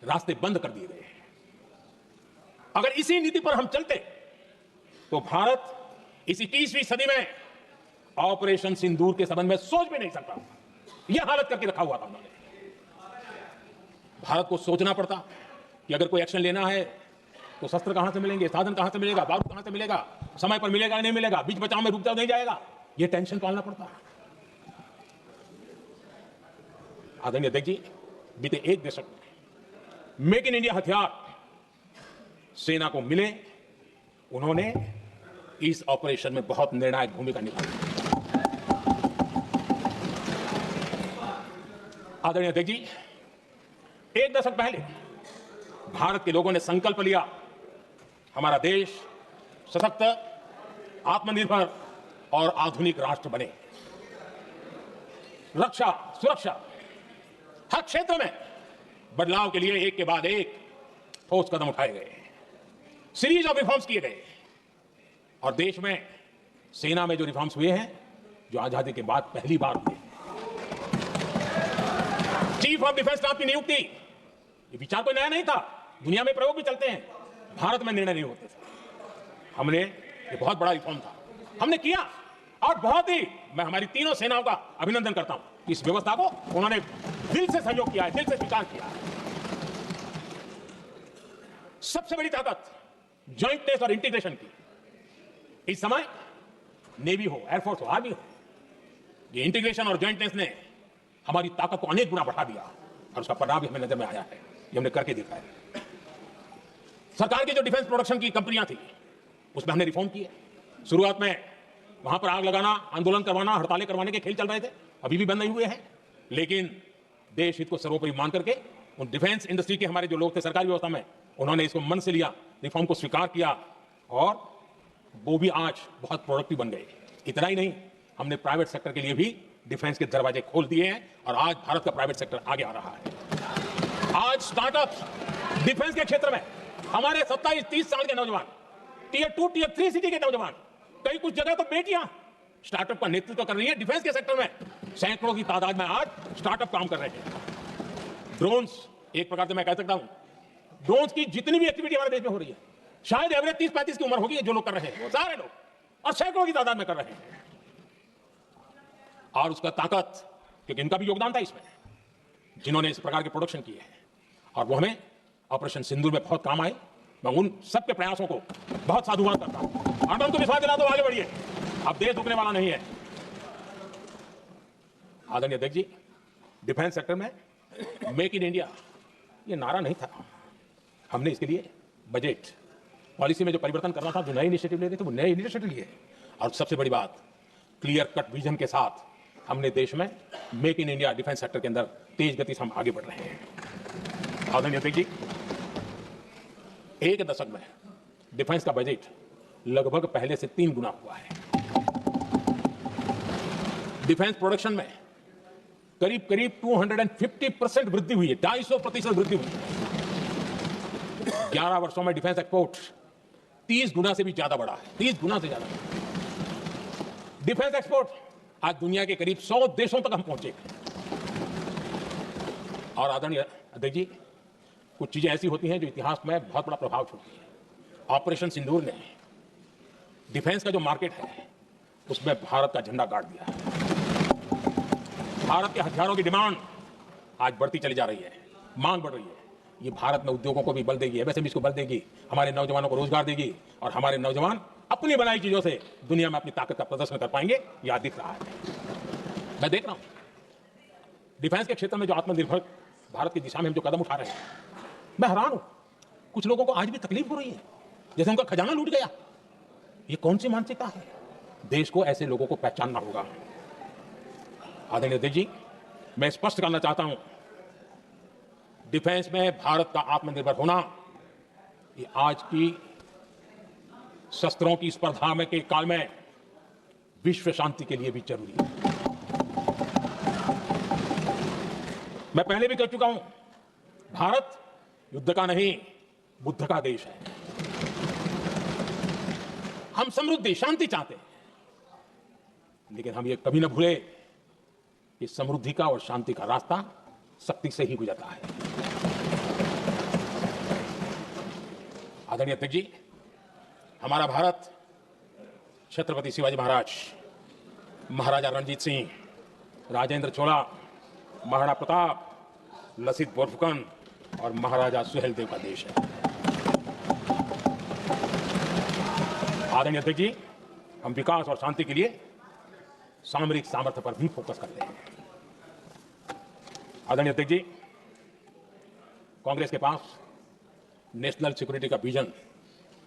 रास्ते बंद कर दिए गए। अगर इसी नीति पर हम चलते तो भारत इस 21वीं सदी में ऑपरेशन सिंदूर के संबंध में सोच भी नहीं सकता। यह हालत करके रखा हुआ था उन्होंने। भारत को सोचना पड़ता कि अगर कोई एक्शन लेना है तो शस्त्र कहां से मिलेंगे, साधन कहां से मिलेगा, बारूद कहां से मिलेगा, समय पर मिलेगा नहीं मिलेगा, बीच बचाव में रुक जाओ नहीं जाएगा, यह टेंशन पालना पड़ता। आदरणीय अध्यक्ष जी, बीते एक दशक में मेक इन इंडिया हथियार सेना को मिले, उन्होंने इस ऑपरेशन में बहुत निर्णायक भूमिका निभाई। आदरणीय अध्यक्ष जी, एक दशक पहले भारत के लोगों ने संकल्प लिया, हमारा देश सशक्त, आत्मनिर्भर और आधुनिक राष्ट्र बने। रक्षा, सुरक्षा, हर क्षेत्र में बदलाव के लिए एक के बाद एक ठोस कदम उठाए गए, सीरीज ऑफ रिफॉर्म्स किए गए, और देश में सेना में जो रिफॉर्म्स हुए हैं, जो आजादी के बाद पहली बार हुए। चीफ ऑफ डिफेंस स्टाफ की नियुक्ति, ये विचार कोई नया नहीं था, दुनिया में प्रयोग भी चलते हैं, भारत में निर्णय नहीं होते थे। हमने, ये बहुत बड़ा रिफॉर्म था, हमने किया, और बहुत ही मैं हमारी तीनों सेनाओं का अभिनंदन करता हूं। इस व्यवस्था को उन्होंने दिल से सहयोग किया है, दिल से स्वीकार किया है। सबसे बड़ी ताकत ज्वाइंटनेस और इंटीग्रेशन की। इस समय नेवी हो, एयरफोर्स हो, आर्मी हो, ये इंटीग्रेशन और ज्वाइंटनेस ने हमारी ताकत को अनेक गुना बढ़ा दिया, और उसका परिणाम हमें नजर में आया है, ये हमने करके देखा है। सरकार की जो डिफेंस प्रोडक्शन की कंपनियां थी, उसमें हमने रिफॉर्म किए। शुरुआत में वहां पर आग लगाना, आंदोलन करवाना, हड़तालें करवाने के खेल चल रहे थे, अभी भी बंद नहीं हुए हैं, लेकिन देश हित को सर्वोपरि मान करके उन डिफेंस इंडस्ट्री के हमारे जो लोग थे सरकारी व्यवस्था में, उन्होंने इसको मन से लिया, रिफॉर्म को स्वीकार किया, और वो भी आज बहुत प्रोडक्टिव बन गए। इतना ही नहीं, हमने प्राइवेट सेक्टर के लिए भी डिफेंस के दरवाजे खोल दिए हैं, और आज भारत का प्राइवेट सेक्टर आगे आ रहा है। आज स्टार्टअप्स डिफेंस के क्षेत्र में हमारे 27-30 साल के नौजवान, टियर 2, टियर 3 सिटी के नौजवान, कई कुछ जगह तो बेटियां स्टार्टअप का नेतृत्व कर रही है डिफेंस के सेक्टर में। सैकड़ों की तादाद में आज स्टार्टअप काम कर रहे हैं। ड्रोन्स, एक प्रकार से मैं कह सकता हूं ड्रोन्स की जितनी भी एक्टिविटी हमारे देश में हो रही है, शायद एवरेज 30-35 की उम्र होगी जो लोग कर रहे हैं, वो सारे लोग, और सैकड़ों की तादाद में कर रहे हैं। और उसका ताकत, क्योंकि इनका भी योगदान था इसमें, जिन्होंने इस प्रकार के प्रोडक्शन किए हैं, और वो हमें ऑपरेशन सिंदूर में बहुत काम आए। मैं उन सबके प्रयासों को बहुत साधुवाद करता हूं और मैं उनको विश्वास दिलाता हूं आगे बढ़िए, अब देश रुकने वाला नहीं है। आदरणीय अध्यक्ष जी, डिफेंस सेक्टर में मेक इन इंडिया ये नारा नहीं था। हमने इसके लिए बजट पॉलिसी में जो परिवर्तन करना था, जो नए इनिशिएटिव ले रहे थे, वो नए इनिशिएटिव लिए। और सबसे बड़ी बात, क्लियर कट विजन के साथ हमने देश में make in India defence sector के अंदर तेज गति से हम आगे बढ़ रहे हैं। आदरणीय अध्यक्ष जी, एक दशक में डिफेंस का बजट लगभग पहले से 3 गुना हुआ है। डिफेंस प्रोडक्शन में करीब करीब 250% वृद्धि हुई है, 250% वृद्धि हुई है। 11 वर्षों में डिफेंस एक्सपोर्ट 30 गुना से भी ज्यादा बढ़ा है, 30 गुना से ज्यादा। डिफेंस एक्सपोर्ट आज दुनिया के करीब 100 देशों तक हम पहुंचे। और आदरणीय अध्यक्ष जी, कुछ चीजें ऐसी होती हैं जो इतिहास में बहुत बड़ा प्रभाव छोड़ती है। ऑपरेशन सिंदूर ने डिफेंस का जो मार्केट है उसमें भारत का झंडा गाड़ दिया है। भारत के हथियारों की डिमांड आज बढ़ती चली जा रही है, मांग बढ़ रही है। ये भारत में उद्योगों को भी बल देगी, एमएसएमई को बल देगी, हमारे नौजवानों को रोजगार देगी, और हमारे नौजवान अपनी बनाई चीजों से दुनिया में अपनी ताकत का प्रदर्शन कर पाएंगे। यह दिख रहा है, मैं देख रहा हूं डिफेंस के क्षेत्र में जो आत्मनिर्भर भारत की दिशा में हम जो कदम उठा रहे हैं, मैं हैरान हूं। कुछ लोगों को आज भी तकलीफ हो रही है, जैसे उनका खजाना लूट गया। ये कौन सी मानसिकता है? देश को ऐसे लोगों को पहचानना होगा। आदरणीय अध्यक्ष जी, मैं स्पष्ट करना चाहता हूं, डिफेंस में भारत का आत्मनिर्भर होना ये आज की शस्त्रों की स्पर्धा में के काल में विश्व शांति के लिए भी जरूरी है। मैं पहले भी कह चुका हूं, भारत युद्ध का नहीं बुद्ध का देश है। हम समृद्धि शांति चाहते हैं, लेकिन हम ये कभी न भूले कि समृद्धि का और शांति का रास्ता शक्ति से ही गुजरता है। आदरणीय अध्यक्ष जी, हमारा भारत छत्रपति शिवाजी महाराज, महाराजा रणजीत सिंह, राजेंद्र चोला, महाराणा प्रताप, लसित बोरफुकन और महाराजा सुहेलदेव का देश है। आदरणीय अध्यक्ष जी, हम विकास और शांति के लिए सामरिक सामर्थ्य पर भी फोकस करते हैं। आदरणीय अध्यक्ष जी, कांग्रेस के पास नेशनल सिक्योरिटी का विजन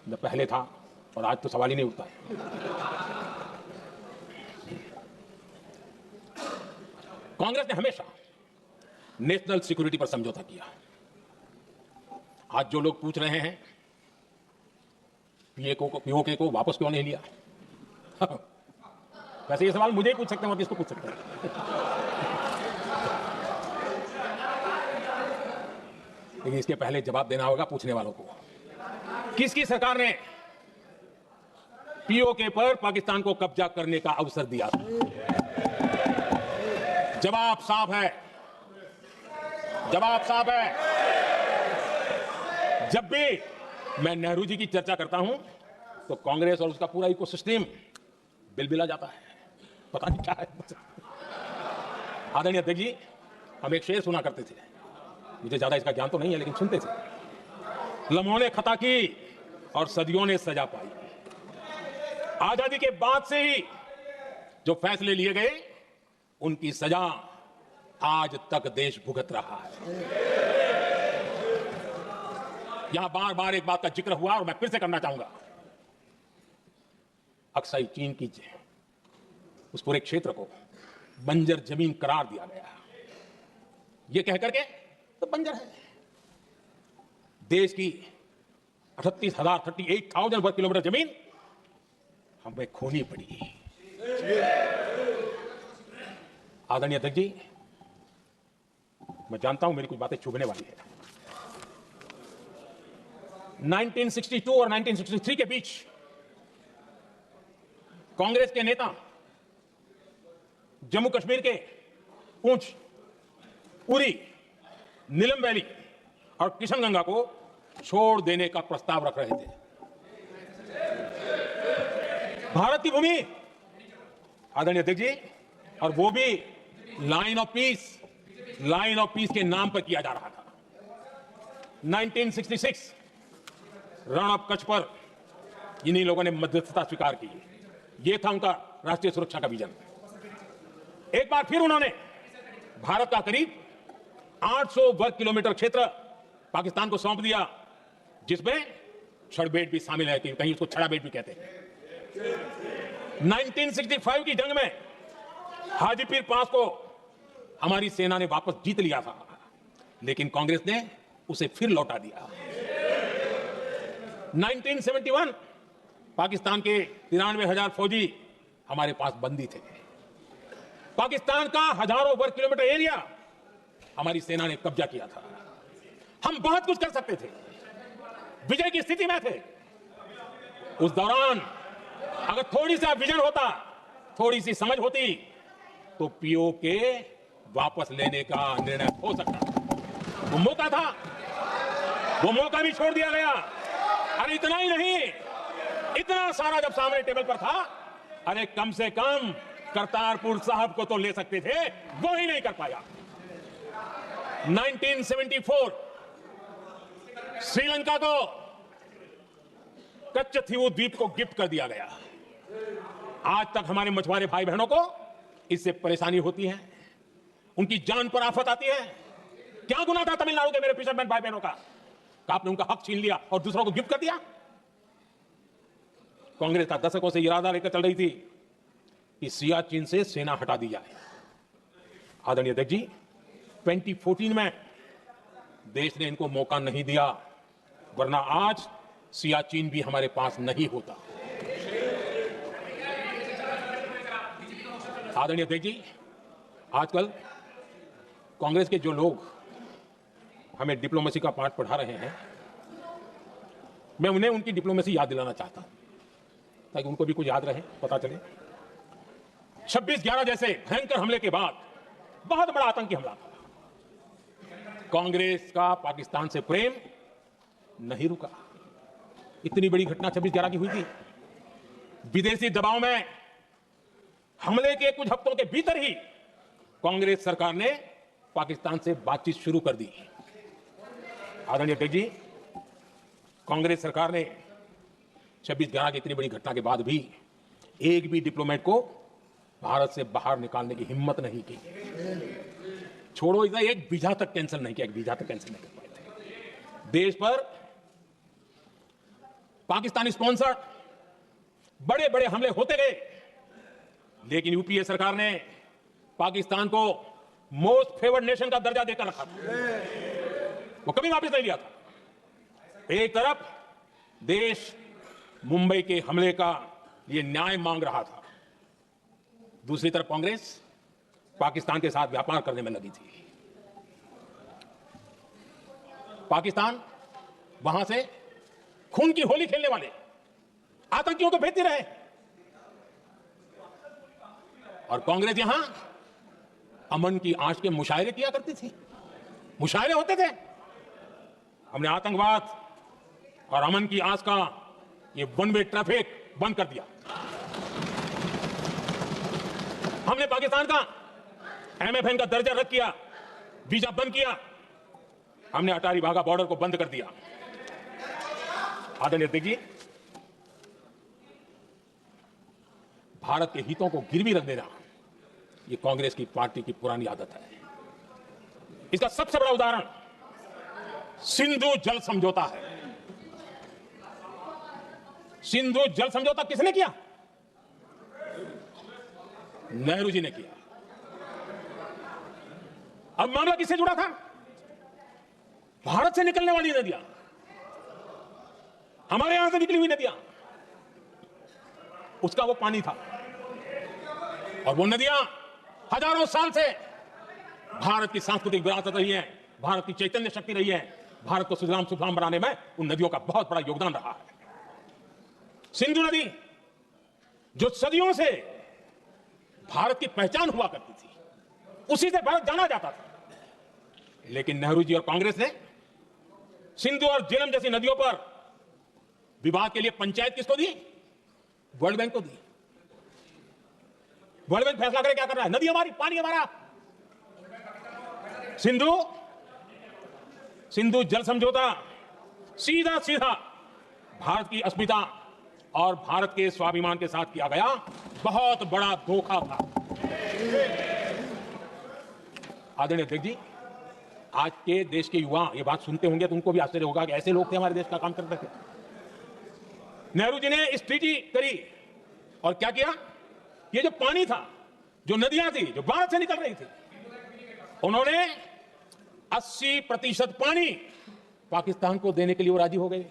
न पहले था और आज तो सवाल ही नहीं उठता है। कांग्रेस ने हमेशा नेशनल सिक्योरिटी पर समझौता किया। आज जो लोग पूछ रहे हैं पीओके को वापस क्यों नहीं लिया, वैसे ये सवाल मुझे ही पूछ सकते हैं और किसको पूछ सकते हैं। लेकिन इसके पहले जवाब देना होगा पूछने वालों को। किसकी सरकार ने पीओके पर पाकिस्तान को कब्जा करने का अवसर दिया था? जवाब साफ है, जवाब साफ है। जब भी मैं नेहरू जी की चर्चा करता हूं तो कांग्रेस और उसका पूरा इकोसिस्टम बिलबिला जाता है, पता नहीं क्या है। आदरणीय अध्यक्ष जी, हम एक शेर सुना करते थे, मुझे ज्यादा इसका ज्ञान तो नहीं है लेकिन सुनते थे। लम्हों ने खता की और सदियों ने सजा पाई। आजादी के बाद से ही जो फैसले लिए गए उनकी सजा आज तक देश भुगत रहा है। यहां बार बार एक बात का जिक्र हुआ और मैं फिर से करना चाहूंगा। अक्साई चीन की उस पूरे क्षेत्र को बंजर जमीन करार दिया गया। यह कहकर के तो बंजर है। देश की 38,000 वर्ग किलोमीटर जमीन हमें खोनी पड़ी। आदरणीय अध्यक्ष जी, मैं जानता हूं मेरी कुछ बातें चुभने वाली है। 1962 और 1963 के बीच कांग्रेस के नेता जम्मू कश्मीर के पूंछ, उरी, नीलम वैली और किशनगंगा को छोड़ देने का प्रस्ताव रख रहे थे। भारत की भूमि, आदरणीय अध्यक्ष जी, और वो भी लाइन ऑफ पीस के नाम पर किया जा रहा था। 1966 रण ऑफ कच्छ पर इन्हीं लोगों ने मध्यस्थता स्वीकार की। ये था उनका राष्ट्रीय सुरक्षा का विजन। एक बार फिर उन्होंने भारत का करीब 800 वर्ग किलोमीटर क्षेत्र पाकिस्तान को सौंप दिया, जिसमें छड़बेट भी शामिल है, कहीं उसको छड़ा बेट भी कहते हैं। 1965 की जंग में हाजीपीर पास को हमारी सेना ने वापस जीत लिया था, लेकिन कांग्रेस ने उसे फिर लौटा दिया। 1971 पाकिस्तान के 93,000 फौजी हमारे पास बंदी थे। पाकिस्तान का हजारों वर्ग किलोमीटर एरिया हमारी सेना ने कब्जा किया था। हम बहुत कुछ कर सकते थे, विजय की स्थिति में थे। उस दौरान अगर थोड़ी सा विजन होता, थोड़ी सी समझ होती, तो पीओके वापस लेने का निर्णय हो सकता था। वो मौका था, वो मौका भी छोड़ दिया गया। अरे इतना ही नहीं, इतना सारा जब सामने टेबल पर था, अरे कम से कम करतारपुर साहब को तो ले सकते थे, वो ही नहीं कर पाया। 1974 श्रीलंका को कच्चथीवू द्वीप को गिफ्ट कर दिया गया। आज तक हमारे मछुआरे भाई बहनों को इससे परेशानी होती है, उनकी जान पर आफत आती है। क्या गुनाह था तमिलनाडु के मेरे फिशरमैन भाई बहनों का? आपने उनका हक छीन लिया और दूसरों को गिफ्ट कर दिया। कांग्रेस का दशकों से इरादा लेकर चल रही थी कि सियाचिन से सेना हटा दी जाए। आदरणीय अध्यक्ष जी, 2014 में देश ने इनको मौका नहीं दिया, वरना आज सियाचिन भी हमारे पास नहीं होता। आदरणीय अध्यक्ष जी, आजकल कांग्रेस के जो लोग हमें डिप्लोमेसी का पाठ पढ़ा रहे हैं, मैं उन्हें उनकी डिप्लोमेसी याद दिलाना चाहता हूं, ताकि उनको भी कुछ याद रहे, पता चले। 26/11 जैसे भयंकर हमले के बाद बहुत बड़ा आतंकी हमला था। कांग्रेस का पाकिस्तान से प्रेम नहीं रुका। इतनी बड़ी घटना 26/11 की हुई थी। विदेशी दबाव में हमले के कुछ हफ्तों के भीतर ही कांग्रेस सरकार ने पाकिस्तान से बातचीत शुरू कर दी। आदरणीय अध्यक्ष जी, कांग्रेस सरकार ने 26/11 की इतनी बड़ी घटना के बाद भी एक भी डिप्लोमेट को भारत से बाहर निकालने की हिम्मत नहीं की। छोड़ो, इधर एक वीजा तक कैंसिल नहीं किया, एक वीजा तक कैंसिल नहीं कर पाए थे। देश पर पाकिस्तानी स्पॉन्सर्ड बड़े बड़े हमले होते गए, लेकिन यूपीए सरकार ने पाकिस्तान को मोस्ट फेवर्ड नेशन का दर्जा देकर रखा था। वो कभी वापस नहीं लिया था। एक तरफ देश मुंबई के हमले का ये न्याय मांग रहा था, दूसरी तरफ कांग्रेस पाकिस्तान के साथ व्यापार करने में लगी थी। पाकिस्तान वहां से खून की होली खेलने वाले आतंकियों को भेजते रहे, और कांग्रेस यहां अमन की आंच के मुशायरे किया करती थी। मुशायरे होते थे। हमने आतंकवाद और अमन की आंच का ये वन वे ट्रैफिक बंद कर दिया। हमने पाकिस्तान का एमएफएन का दर्जा रद्द किया, वीजा बंद किया। हमने अटारी वाघा बॉर्डर को बंद कर दिया। आदरणीय अध्यक्ष जी, भारत के हितों को गिरवी रख देना ये कांग्रेस की पार्टी की पुरानी आदत है। इसका सबसे बड़ा उदाहरण सिंधु जल समझौता है। सिंधु जल समझौता किसने किया? नेहरू जी ने किया। अब मामला किससे जुड़ा था? भारत से निकलने वाली नदियां, हमारे यहां से निकली हुई नदियां, उसका वो पानी था। और वो नदियां हजारों साल से भारत की सांस्कृतिक विरासत रही है, भारत की चैतन्य शक्ति रही है। भारत को सुजलाम सुफलाम बनाने में उन नदियों का बहुत बड़ा योगदान रहा है। सिंधु नदी जो सदियों से भारत की पहचान हुआ करती थी, उसी से भारत जाना जाता था। लेकिन नेहरू जी और कांग्रेस ने सिंधु और झेलम जैसी नदियों पर विवाद के लिए पंचायत किसको दी? वर्ल्ड बैंक को दी। वर्ल्ड बैंक फैसला करे क्या कर रहा है? नदी हमारी, पानी हमारा। सिंधु जल समझौता सीधा सीधा भारत की अस्मिता और भारत के स्वाभिमान के साथ किया गया बहुत बड़ा धोखा था। आदरणीय अध्यक्ष जी, आज के देश के युवा ये बात सुनते होंगे तो उनको भी आश्चर्य होगा कि ऐसे लोग थे हमारे देश का काम करते थे। नेहरू जी ने इस ट्रीटी करी और क्या किया? ये जो पानी था, जो नदियां थी, जो भारत से निकल रही थी, उन्होंने 80% पानी पाकिस्तान को देने के लिए वो राजी हो गए।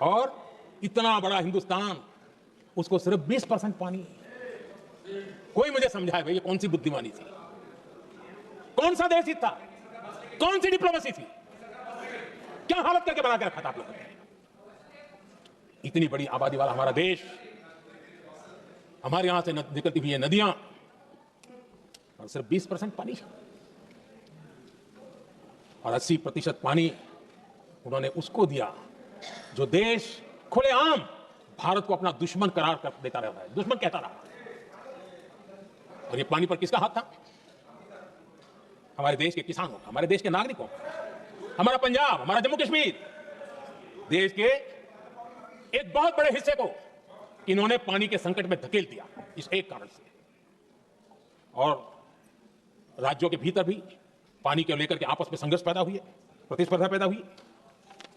और इतना बड़ा हिंदुस्तान, उसको सिर्फ 20% पानी। कोई मुझे समझाए भाई ये कौन सी बुद्धिमानी थी? कौन सा देश था? कौन सी डिप्लोमेसी थी? क्या हालत करके बना के रखा था आप लोगों ने? इतनी बड़ी आबादी वाला हमारा देश, हमारे यहां से निकलती हुई नदियां, और सिर्फ 20% पानी और 80% पानी उन्होंने उसको दिया जो देश खुलेआम भारत को अपना दुश्मन करार कर देता रहता है, दुश्मन कहता रहा। और ये पानी पर किसका हाथ था? हमारे देश के किसानों का, हमारे देश के नागरिकों का, हमारा पंजाब, हमारा जम्मू कश्मीर, देश के एक बहुत बड़े हिस्से को इन्होंने पानी के संकट में धकेल दिया इस एक कारण से। और राज्यों के भीतर भी पानी को लेकर के आपस में संघर्ष पैदा हुई, प्रतिस्पर्धा पैदा हुई,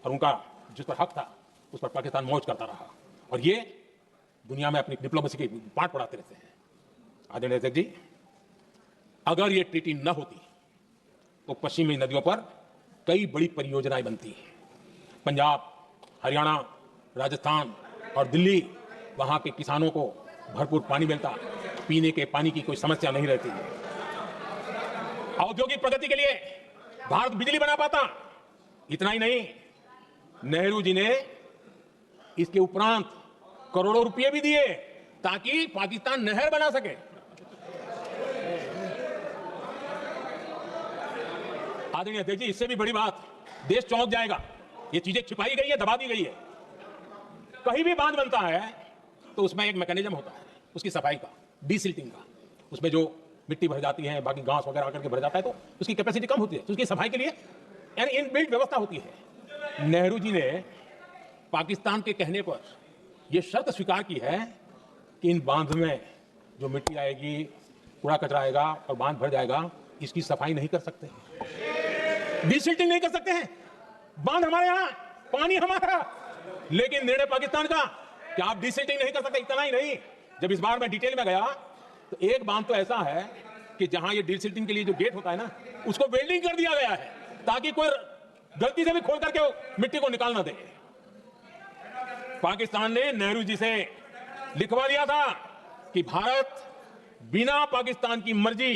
और उनका जिस पर हक था उस पर पाकिस्तान मौज करता रहा। और ये दुनिया में अपनी डिप्लोमेसी की पाठ पढ़ाते रहते हैं। आदरणीय अध्यक्ष जी, अगर ये ट्रीटी न होती तो पश्चिमी नदियों पर कई बड़ी परियोजनाएं बनती। पंजाब, हरियाणा, राजस्थान और दिल्ली, वहां के किसानों को भरपूर पानी मिलता, पीने के पानी की कोई समस्या नहीं रहती। औद्योगिक प्रगति के लिए भारत बिजली बना पाता। इतना ही नहीं, नेहरू जी ने इसके उपरांत करोड़ों रुपए भी दिए ताकि पाकिस्तान नहर बना सके। आदरणीय अध्यक्ष जी, इससे भी बड़ी बात, देश चौंक जाएगा। ये चीजें छिपाई गई है, दबा दी गई है। कहीं भी बांध बनता है तो उसमें एक मैकेनिज्म होता है उसकी सफाई का, डीसिल्टिंग का। उसमें जो मिट्टी भर जाती है, बाकी घास वगैरह आकर के भर जाता है तो उसकी कैपेसिटी कम होती है, तो उसकी सफाई के लिए यानी इनबिल्ट व्यवस्था होती है। नेहरू जी ने पाकिस्तान के कहने पर यह शर्त स्वीकार की है कि इन बांध में जो मिट्टी आएगी, कूड़ा कचरा आएगा और बांध भर जाएगा, इसकी सफाई नहीं कर सकते, डीसिल्टिंग नहीं कर सकते हैं। बांध हमारे यहां, पानी हमारा, लेकिन निर्णय पाकिस्तान का कि आप डीसिल्टिंग नहीं कर सकते। इतना ही नहीं, जब इस बार मैं डिटेल में गया तो एक बांध तो ऐसा है कि जहां ये डीसिल्टिंग के लिए जो गेट होता है ना, उसको वेल्डिंग कर दिया गया है ताकि कोई गलती से भी खोल करके मिट्टी को निकाल ना दे। पाकिस्तान ने नेहरू जी से लिखवा दिया था कि भारत बिना पाकिस्तान की मर्जी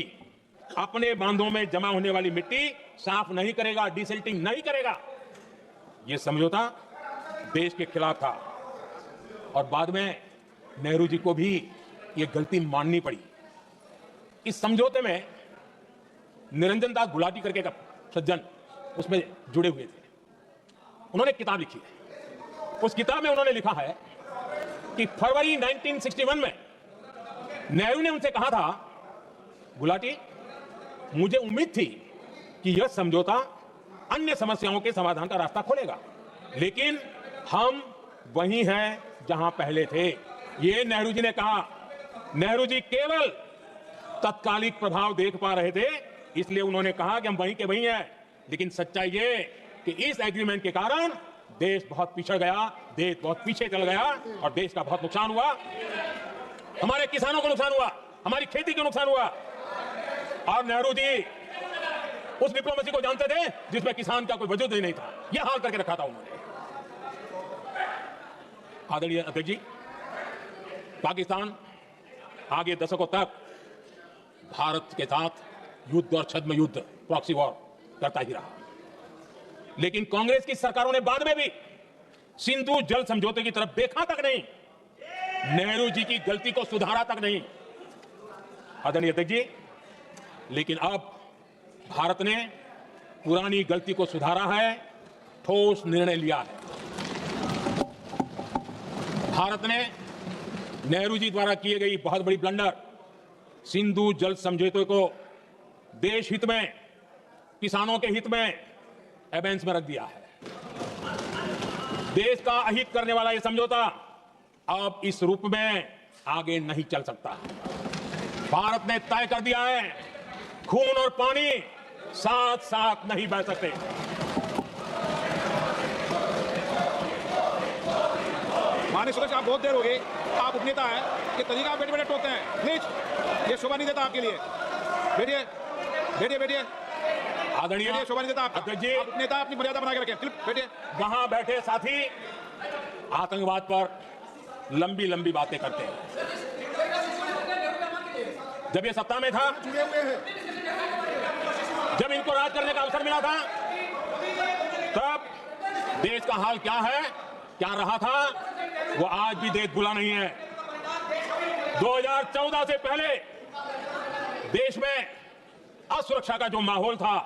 अपने बांधों में जमा होने वाली मिट्टी साफ नहीं करेगा, डीसिल्टिंग नहीं करेगा। यह समझौता देश के खिलाफ था और बाद में नेहरू जी को भी यह गलती माननी पड़ी। इस समझौते में निरंजन दास गुलाटी करके का सज्जन उसमें जुड़े हुए थे। उन्होंने किताब लिखी है। उस किताब में उन्होंने लिखा है कि फरवरी 1961 में नेहरू ने उनसे कहा था, गुलाटी, मुझे उम्मीद थी कि यह समझौता अन्य समस्याओं के समाधान का रास्ता खोलेगा, लेकिन हम वहीं हैं जहां पहले थे। यह नेहरू जी ने कहा। नेहरू जी केवल तत्कालिक प्रभाव देख पा रहे थे, इसलिए उन्होंने कहा कि हम वहीं के वहीं हैं। लेकिन सच्चाई ये कि इस एग्रीमेंट के कारण देश बहुत पिछड़ गया, देश बहुत पीछे चल गया और देश का बहुत नुकसान हुआ। हमारे किसानों को नुकसान हुआ, हमारी खेती को नुकसान हुआ। और नेहरू जी उस डिप्लोमेसी को जानते थे जिसमें किसान का कोई वजूद ही नहीं था। यह हाल करके रखा था उन्होंने। आदरणीय अध्यक्ष जी, पाकिस्तान आगे दशकों तक भारत के साथ युद्ध और छद्म युद्ध, प्रॉक्सी वॉर करता ही रहा। लेकिन कांग्रेस की सरकारों ने बाद में भी सिंधु जल समझौते की तरफ देखा तक नहीं, नेहरू जी की गलती को सुधारा तक नहीं। आदरणीय अध्यक्ष जी, लेकिन अब भारत ने पुरानी गलती को सुधारा है, ठोस निर्णय लिया है। भारत ने नेहरू जी द्वारा किए गई बहुत बड़ी ब्लंडर सिंधु जल समझौते को देश हित में, किसानों के हित में एबेंस में रख दिया है। देश का अहित करने वाला यह समझौता अब इस रूप में आगे नहीं चल सकता। भारत ने तय कर दिया है, खून और पानी साथ साथ नहीं बह सकते। माननीय सदस्य, आप बहुत देर हो गई, आप उपनेता हैं, ये तरीका आप बैठे बैठे टोकते हैं, प्लीज, ये शोभा नहीं देता आपके लिए। बैठिए बैठिए बैठिए, आदरणीय शोभा नहीं देता आपका। अध्यक्ष जी, आप उपनेता, अपनी मर्यादा बना के रखें, बैठिए। वहां बैठे साथी आतंकवाद पर लंबी लंबी बातें करते हैं। जब ये सत्ता में था, जब इनको राज करने का अवसर मिला था, तब देश का हाल क्या है, क्या रहा था, वो आज भी देश भुला नहीं है। 2014 से पहले देश में असुरक्षा का जो माहौल था,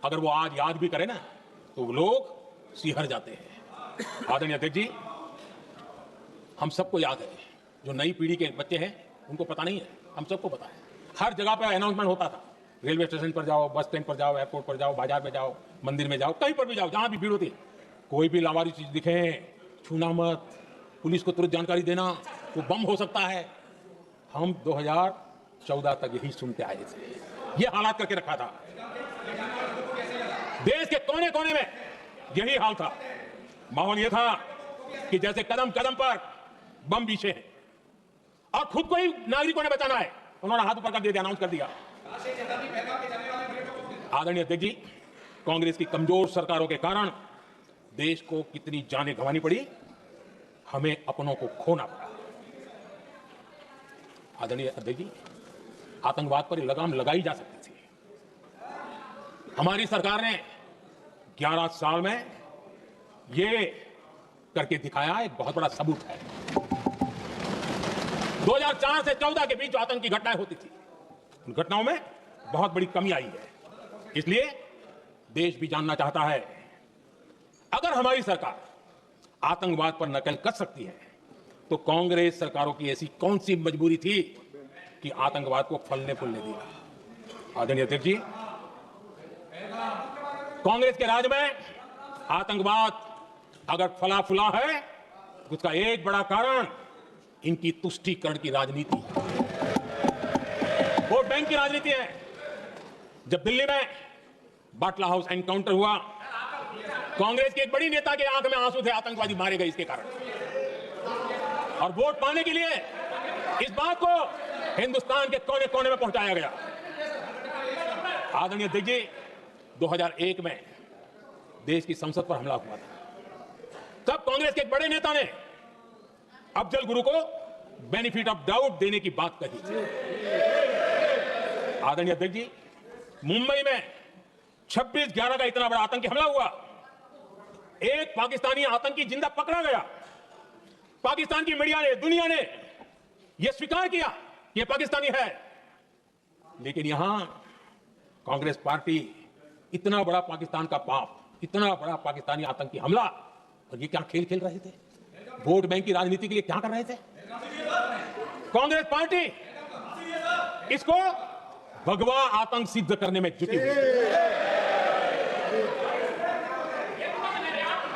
अगर वो आज याद भी करें ना, तो लोग सिहर जाते हैं। आदरणीय अध्यक्ष जी, हम सबको याद है, जो नई पीढ़ी के बच्चे हैं उनको पता नहीं है, हम सबको पता है। हर जगह पर अनाउंसमेंट होता था, रेलवे स्टेशन पर जाओ, बस स्टैंड पर जाओ, एयरपोर्ट पर जाओ, बाजार में जाओ, मंदिर में जाओ, कहीं पर भी जाओ, जहां भी भीड़ होती है, कोई भी लावारिस चीज दिखे, छूना मत, पुलिस को तुरंत जानकारी देना, वो बम हो सकता है। हम 2014 तक यही सुनते आए थे, ये हालात करके रखा था। देश के कोने कोने में यही हाल था। माहौल यह था कि जैसे कदम कदम पर बम बिछे हैं और खुद को ही नागरिकों ने बचाना है, उन्होंने हाथ ऊपर कर दिया, अनाउंस कर दिया। आदरणीय अध्यक्ष जी, कांग्रेस की कमजोर सरकारों के कारण देश को कितनी जानें गंवानी पड़ी, हमें अपनों को खोना पड़ा। आदरणीय अध्यक्ष जी, आतंकवाद पर लगाम लगाई जा सकती थी। हमारी सरकार ने 11 साल में ये करके दिखाया, एक बहुत बड़ा सबूत है। 2004 से 14 के बीच जो आतंकी घटनाएं होती थी, उन घटनाओं में बहुत बड़ी कमी आई है। इसलिए देश भी जानना चाहता है, अगर हमारी सरकार आतंकवाद पर नकेल कस सकती है, तो कांग्रेस सरकारों की ऐसी कौन सी मजबूरी थी कि आतंकवाद को फलने फूलने दिया। आदरणीय अध्यक्ष जी, कांग्रेस के राज में आतंकवाद अगर फला फुला है, उसका एक बड़ा कारण इनकी तुष्टीकरण की राजनीति है, वोट बैंक की राजनीति है। जब दिल्ली में बाटला हाउस एनकाउंटर हुआ, कांग्रेस के एक बड़ी नेता के आंख में आंसू थे, आतंकवादी मारे गए इसके कारण। और वोट पाने के लिए इस बात को हिंदुस्तान के कोने कोने में पहुंचाया गया। आदरणीय अध्यक्ष जी, 2001 में देश की संसद पर हमला हुआ था, तब कांग्रेस के एक बड़े नेता ने अफजल गुरु को बेनिफिट ऑफ डाउट देने की बात कही थी। आदरणीय अध्यक्ष जी, मुंबई में 26/11 का इतना बड़ा आतंकी हमला हुआ, एक पाकिस्तानी आतंकी जिंदा पकड़ा गया। पाकिस्तान की मीडिया ने, दुनिया ने यह स्वीकार किया कि यह पाकिस्तानी है, लेकिन यहां कांग्रेस पार्टी इतना बड़ा पाकिस्तान का पाप, इतना बड़ा पाकिस्तानी आतंकी हमला, और ये क्या खेल खेल रहे थे, वोट बैंक की राजनीति के लिए क्या कर रहे थे। कांग्रेस पार्टी इसको भगवा आतंक सिद्ध करने में जुटी हुई।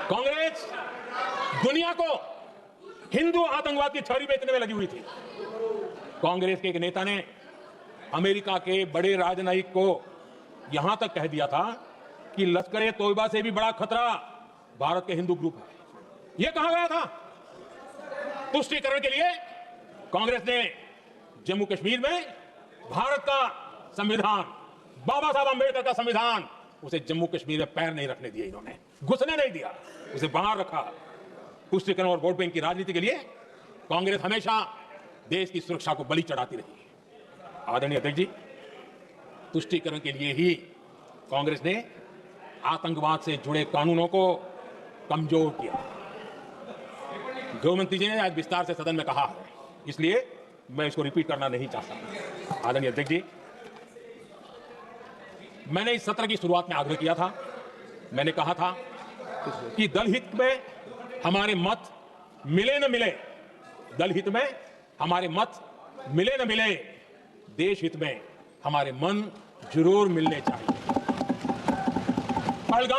कांग्रेस दुनिया को हिंदू आतंकवाद की छड़ी बेचने में लगी हुई थी। कांग्रेस के एक नेता ने अमेरिका के बड़े राजनयिक को यहां तक कह दिया था कि लश्कर तोयबा से भी बड़ा खतरा भारत के हिंदू ग्रुप है। यह कहा गया था। तुष्टीकरण के लिए कांग्रेस ने जम्मू कश्मीर में भारत का संविधान, बाबा साहब अंबेडकर का संविधान, उसे जम्मू कश्मीर में पैर नहीं रखने दिए, इन्होंने घुसने नहीं दिया, उसे बाहर रखा। तुष्टीकरण और वोट बैंक की राजनीति के लिए कांग्रेस हमेशा देश की सुरक्षा को बलि चढ़ाती रही। आदरणीय अध्यक्ष जी, तुष्टीकरण के लिए ही कांग्रेस ने आतंकवाद से जुड़े कानूनों को कमजोर किया। गृह मंत्री जी ने आज विस्तार से सदन में कहा है, इसलिए मैं इसको रिपीट करना नहीं चाहता। आदरणीय अध्यक्ष जी, मैंने इस सत्र की शुरुआत में आग्रह किया था, मैंने कहा था कि दल हित में हमारे मत मिले न मिले, दल हित में हमारे मत मिले न मिले, देश हित में हमारे मन जरूर मिलने चाहिए। पहलगाम